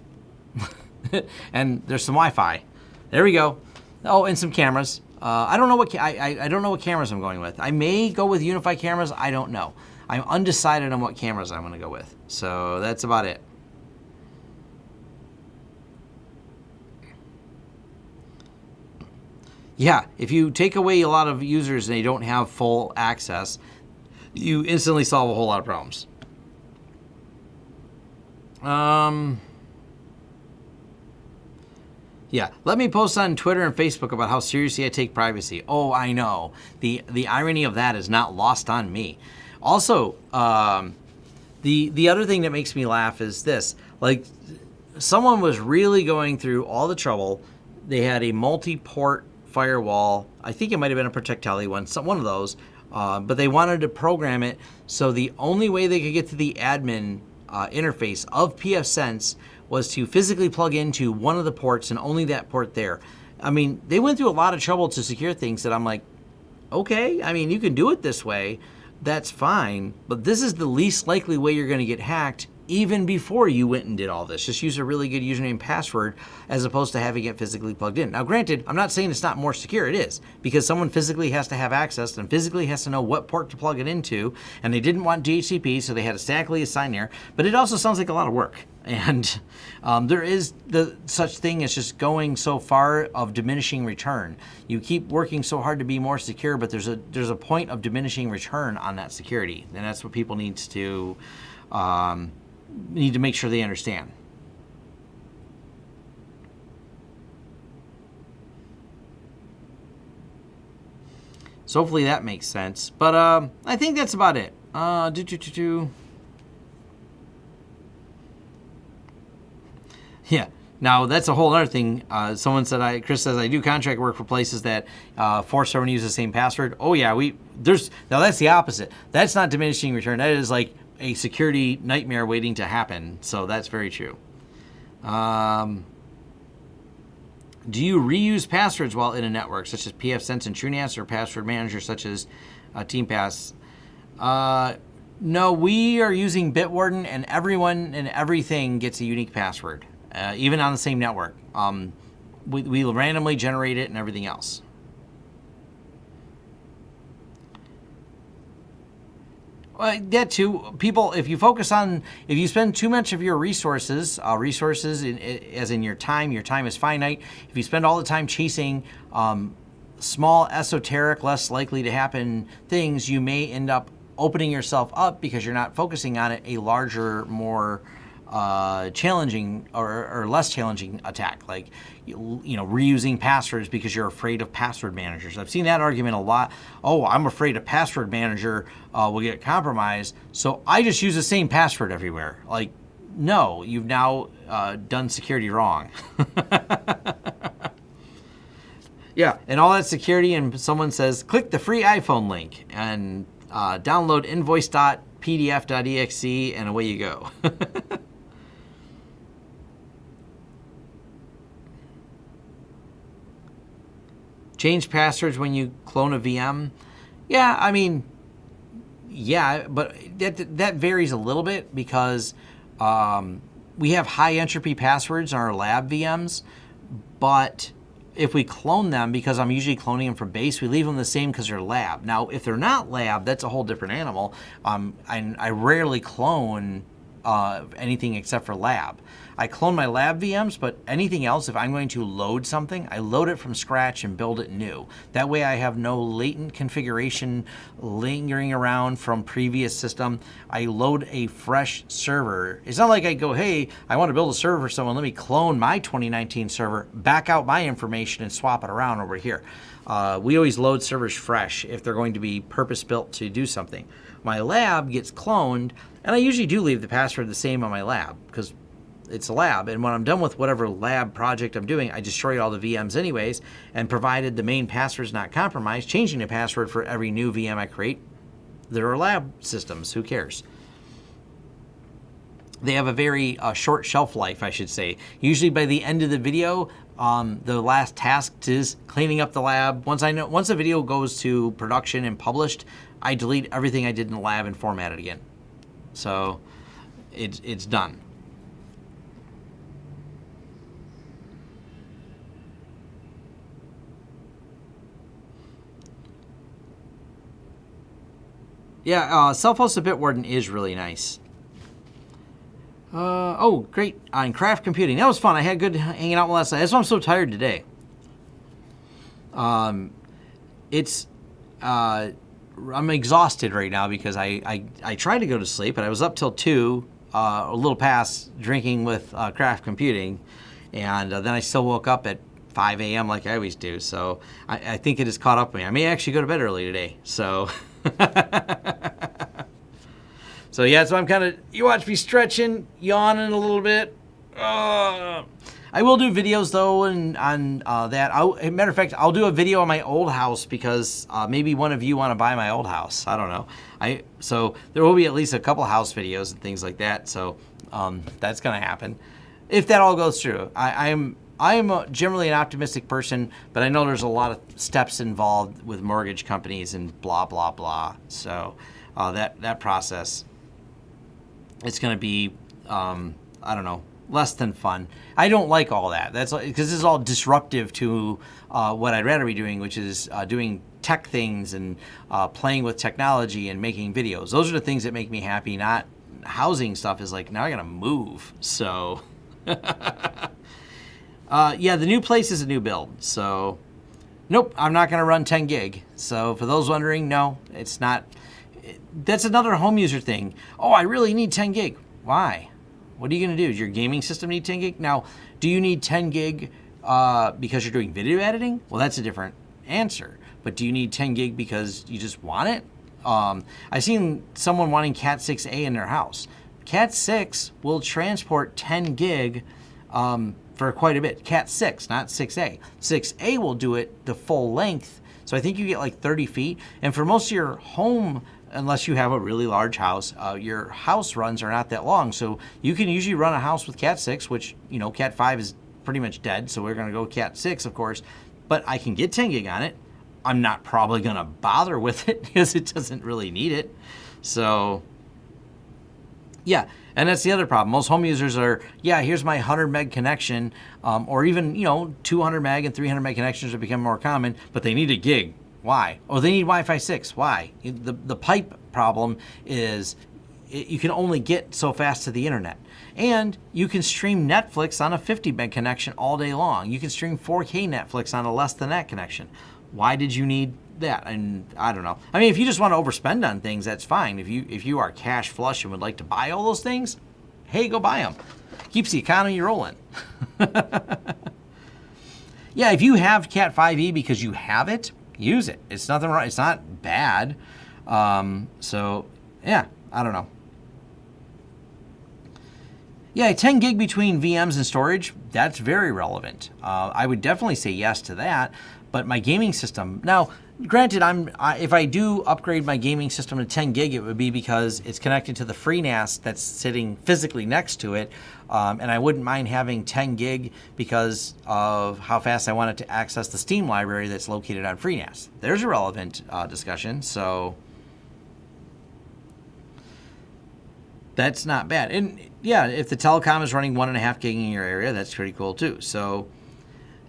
and there's some Wi-Fi. There we go. Oh, and some cameras. I don't know what I don't know what cameras I'm going with. I may go with UniFi cameras. I don't know. I'm undecided on what cameras I'm going to go with. So that's about it. Yeah, if you take away a lot of users and they don't have full access, you instantly solve a whole lot of problems. Yeah, let me post on Twitter and Facebook about how seriously I take privacy. Oh, I know. The irony of that is not lost on me. Also, the other thing that makes me laugh is this. Like, someone was really going through all the trouble. They had a multi-port firewall. I think it might have been a Protecteli one, one of those. But they wanted to program it so the only way they could get to the admin interface of pfSense was to physically plug into one of the ports and only that port there. I mean, they went through a lot of trouble to secure things that I'm like, okay, I mean, you can do it this way, that's fine, but this is the least likely way you're going to get hacked even before you went and did all this. Just use a really good username and password as opposed to having it physically plugged in. Now, granted, I'm not saying it's not more secure. It is, because someone physically has to have access and physically has to know what port to plug it into, and they didn't want DHCP, so they had to statically assign there. But it also sounds like a lot of work. And there is the such thing as just going so far of diminishing return. You keep working so hard to be more secure, but there's a point of diminishing return on that security, and that's what people need to make sure they understand. So hopefully that makes sense. But I think that's about it. Yeah. Now that's a whole other thing. Someone said, Chris says, I do contract work for places that force everyone to use the same password. Oh yeah, now that's the opposite. That's not diminishing return. That is like a security nightmare waiting to happen. So that's very true. Do you reuse passwords while in a network, such as pfSense and TrueNAS, or password manager such as TeamPass? No, we are using Bitwarden, and everyone and everything gets a unique password, even on the same network. We randomly generate it and everything else. That too. People, if you spend too much of your resources, as in your time is finite. If you spend all the time chasing small, esoteric, less likely to happen things, you may end up opening yourself up, because you're not focusing on it, a larger, more challenging or less challenging attack, like reusing passwords because you're afraid of password managers. I've seen that argument a lot. Oh, I'm afraid a password manager will get compromised, so I just use the same password everywhere. Like, no, you've now done security wrong. Yeah, and all that security, and someone says, click the free iPhone link and download invoice.pdf.exe, and away you go. Change passwords when you clone a VM. Yeah, I mean, yeah, but that varies a little bit, because we have high entropy passwords on our lab VMs, but if we clone them, because I'm usually cloning them from base, we leave them the same because they're lab. Now, if they're not lab, that's a whole different animal. I rarely clone anything except for lab. I clone my lab VMs, but anything else, if I'm going to load something, I load it from scratch and build it new. That way I have no latent configuration lingering around from previous system. I load a fresh server. It's not like I go, hey, I want to build a server for someone, let me clone my 2019 server, back out my information and swap it around over here. We always load servers fresh if they're going to be purpose-built to do something. My lab gets cloned, and I usually do leave the password the same on my lab, because it's a lab, and when I'm done with whatever lab project I'm doing, I destroy all the VMs anyways, and provided the main password's not compromised, changing the password for every new VM I create. There are lab systems, who cares? They have a very short shelf life, I should say. Usually by the end of the video, the last task is cleaning up the lab. Once the video goes to production and published, I delete everything I did in the lab and format it again. So it's done. Yeah, self-hosted Bitwarden is really nice. Oh, great. On craft computing. That was fun. I had good hanging out last night. That's why I'm so tired today. I'm exhausted right now because I tried to go to sleep, but I was up till 2, a little past, drinking with craft computing. And then I still woke up at 5 a.m. like I always do. So I think it has caught up with me. I may actually go to bed early today. So... So yeah, so I'm kind of, you watch me stretching, yawning a little bit. I will do videos though, and on that. As a matter of fact, I'll do a video on my old house, because maybe one of you want to buy my old house. I don't know. So there will be at least a couple house videos and things like that. So that's gonna happen if that all goes through. I am generally an optimistic person, but I know there's a lot of steps involved with mortgage companies and blah, blah, blah. So that process, it's going to be, I don't know, less than fun. I don't like all that. That's because this is all disruptive to what I'd rather be doing, which is doing tech things and playing with technology and making videos. Those are the things that make me happy, not housing stuff. Is like, now I got to move. So... yeah, the new place is a new build, so nope, I'm not going to run 10 gig. So for those wondering, no, it's not. That's another home user thing. Oh, I really need 10 gig. Why? What are you going to do? Does your gaming system need 10 gig? Now, do you need 10 gig because you're doing video editing? Well, that's a different answer. But do you need 10 gig because you just want it? I've seen someone wanting Cat 6A in their house. Cat 6 will transport 10 gig for quite a bit. Cat 6, not 6A. 6A will do it the full length. So I think you get like 30 feet. And for most of your home, unless you have a really large house, your house runs are not that long. So you can usually run a house with Cat 6, which, Cat 5 is pretty much dead. So we're going to go Cat 6, of course. But I can get 10 gig on it. I'm not probably going to bother with it because it doesn't really need it. So, yeah. And that's the other problem. Most home users are, yeah, here's my 100 meg connection, or even, 200 meg and 300 meg connections are becoming more common, but they need a gig. Why? Oh, they need Wi-Fi 6. Why? The pipe problem is you can only get so fast to the internet. And you can stream Netflix on a 50 meg connection all day long. You can stream 4K Netflix on a less than that connection. Why did you need that? And I don't know. I mean, if you just want to overspend on things, that's fine. If you are cash flush and would like to buy all those things, hey, go buy them. Keeps the economy rolling. Yeah, if you have Cat 5e because you have it, use it. It's nothing wrong. It's not bad. So yeah, I don't know. Yeah, 10 gig between VMs and storage, that's very relevant. I would definitely say yes to that. But my gaming system, now, granted, if I do upgrade my gaming system to 10 gig, it would be because it's connected to the FreeNAS that's sitting physically next to it. And I wouldn't mind having 10 gig because of how fast I want it to access the Steam library that's located on FreeNAS. There's a relevant discussion, so that's not bad. And yeah, if the telecom is running 1.5 gig in your area, that's pretty cool too. So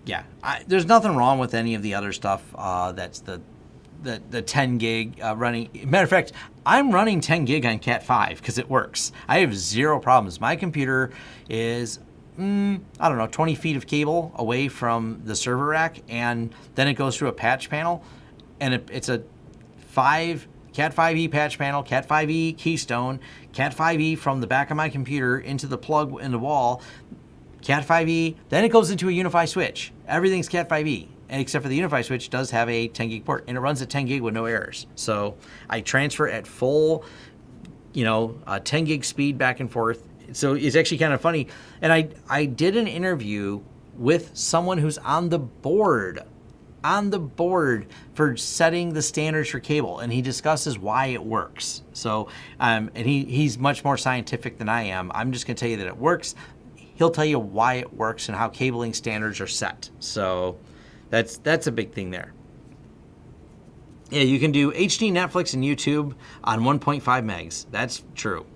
yeah, there's nothing wrong with any of the other stuff. That's the 10 gig running. Matter of fact, I'm running 10 gig on Cat 5 because it works. I have zero problems. My computer is, I don't know, 20 feet of cable away from the server rack, and then it goes through a patch panel, and it's a Cat 5e patch panel, Cat 5e keystone, Cat 5e from the back of my computer into the plug in the wall, Cat 5e, then it goes into a UniFi switch. Everything's Cat 5e, except for the UniFi switch does have a 10 gig port, and it runs at 10 gig with no errors. So I transfer at full, 10 gig speed back and forth. So it's actually kind of funny. And I did an interview with someone who's on the board for setting the standards for cable, and he discusses why it works. So, and he's much more scientific than I am. I'm just going to tell you that it works. He'll tell you why it works and how cabling standards are set. So that's a big thing there. Yeah, you can do HD Netflix and YouTube on 1.5 megs. That's true.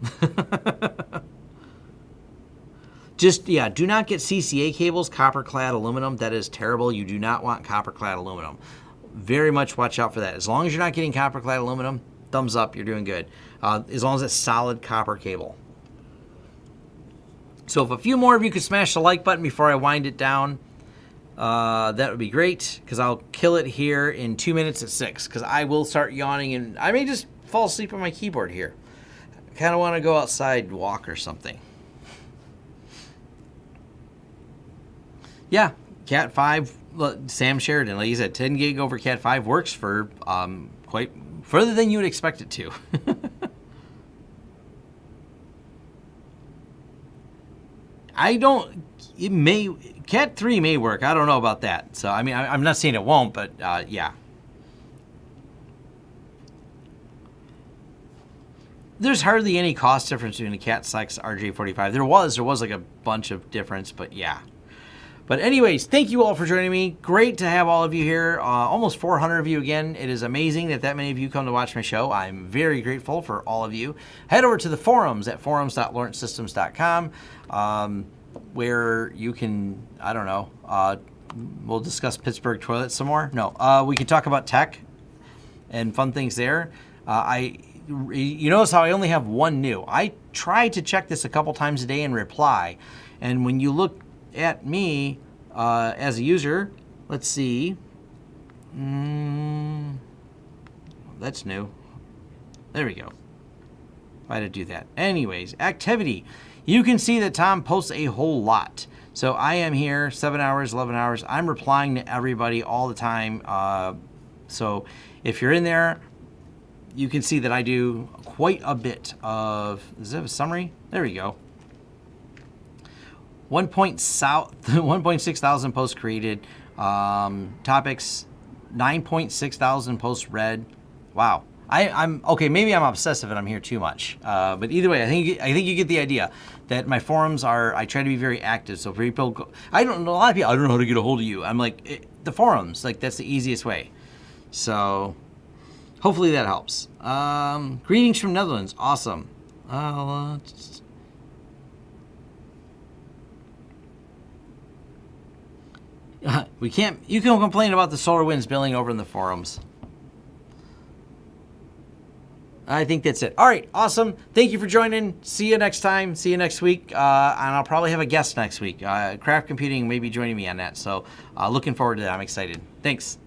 Just, yeah, do not get CCA cables, copper-clad aluminum. That is terrible. You do not want copper-clad aluminum. Very much watch out for that. As long as you're not getting copper-clad aluminum, thumbs up, you're doing good. As long as it's solid copper cable. So if a few more of you could smash the like button before I wind it down, that would be great, because I'll kill it here in 2 minutes at 6, because I will start yawning, and I may just fall asleep on my keyboard here. I kind of want to go outside and walk or something. Yeah, Cat 5, Sam Sheridan, like you said, 10 gig over Cat 5 works for quite further than you would expect it to. Cat 3 may work. I don't know about that. So, I mean, I'm not saying it won't, but yeah. There's hardly any cost difference between the Cat 6 RJ45. There was like a bunch of difference, but yeah. But anyways, thank you all for joining me. Great to have all of you here. Almost 400 of you again. It is amazing that many of you come to watch my show. I'm very grateful for all of you. Head over to the forums at forums.lawrencesystems.com, where you can, I don't know, we'll discuss Pittsburgh toilets some more. No, we can talk about tech and fun things there. You notice how I only have one new. I try to check this a couple times a day and reply. And when you look at me as a user, let's see. That's new. There we go. Why did I do that? Anyways, activity. You can see that Tom posts a whole lot. So I am here 7 hours, 11 hours. I'm replying to everybody all the time. So if you're in there, you can see that I do quite a bit of, is that a summary? There we go. 1.6 thousand posts created, topics, 9.6 thousand posts read. Wow. I'm okay. Maybe I'm obsessive and I'm here too much. But either way, I think you get the idea that my forums are. I try to be very active. So for people, I don't know a lot of people. I don't know how to get a hold of you. I'm like the forums. Like that's the easiest way. So hopefully that helps. Greetings from Netherlands. Awesome. We can't. You can complain about the SolarWinds billing over in the forums. I think that's it. All right, awesome. Thank you for joining. See you next time. See you next week. And I'll probably have a guest next week. Craft Computing may be joining me on that. So looking forward to that. I'm excited. Thanks.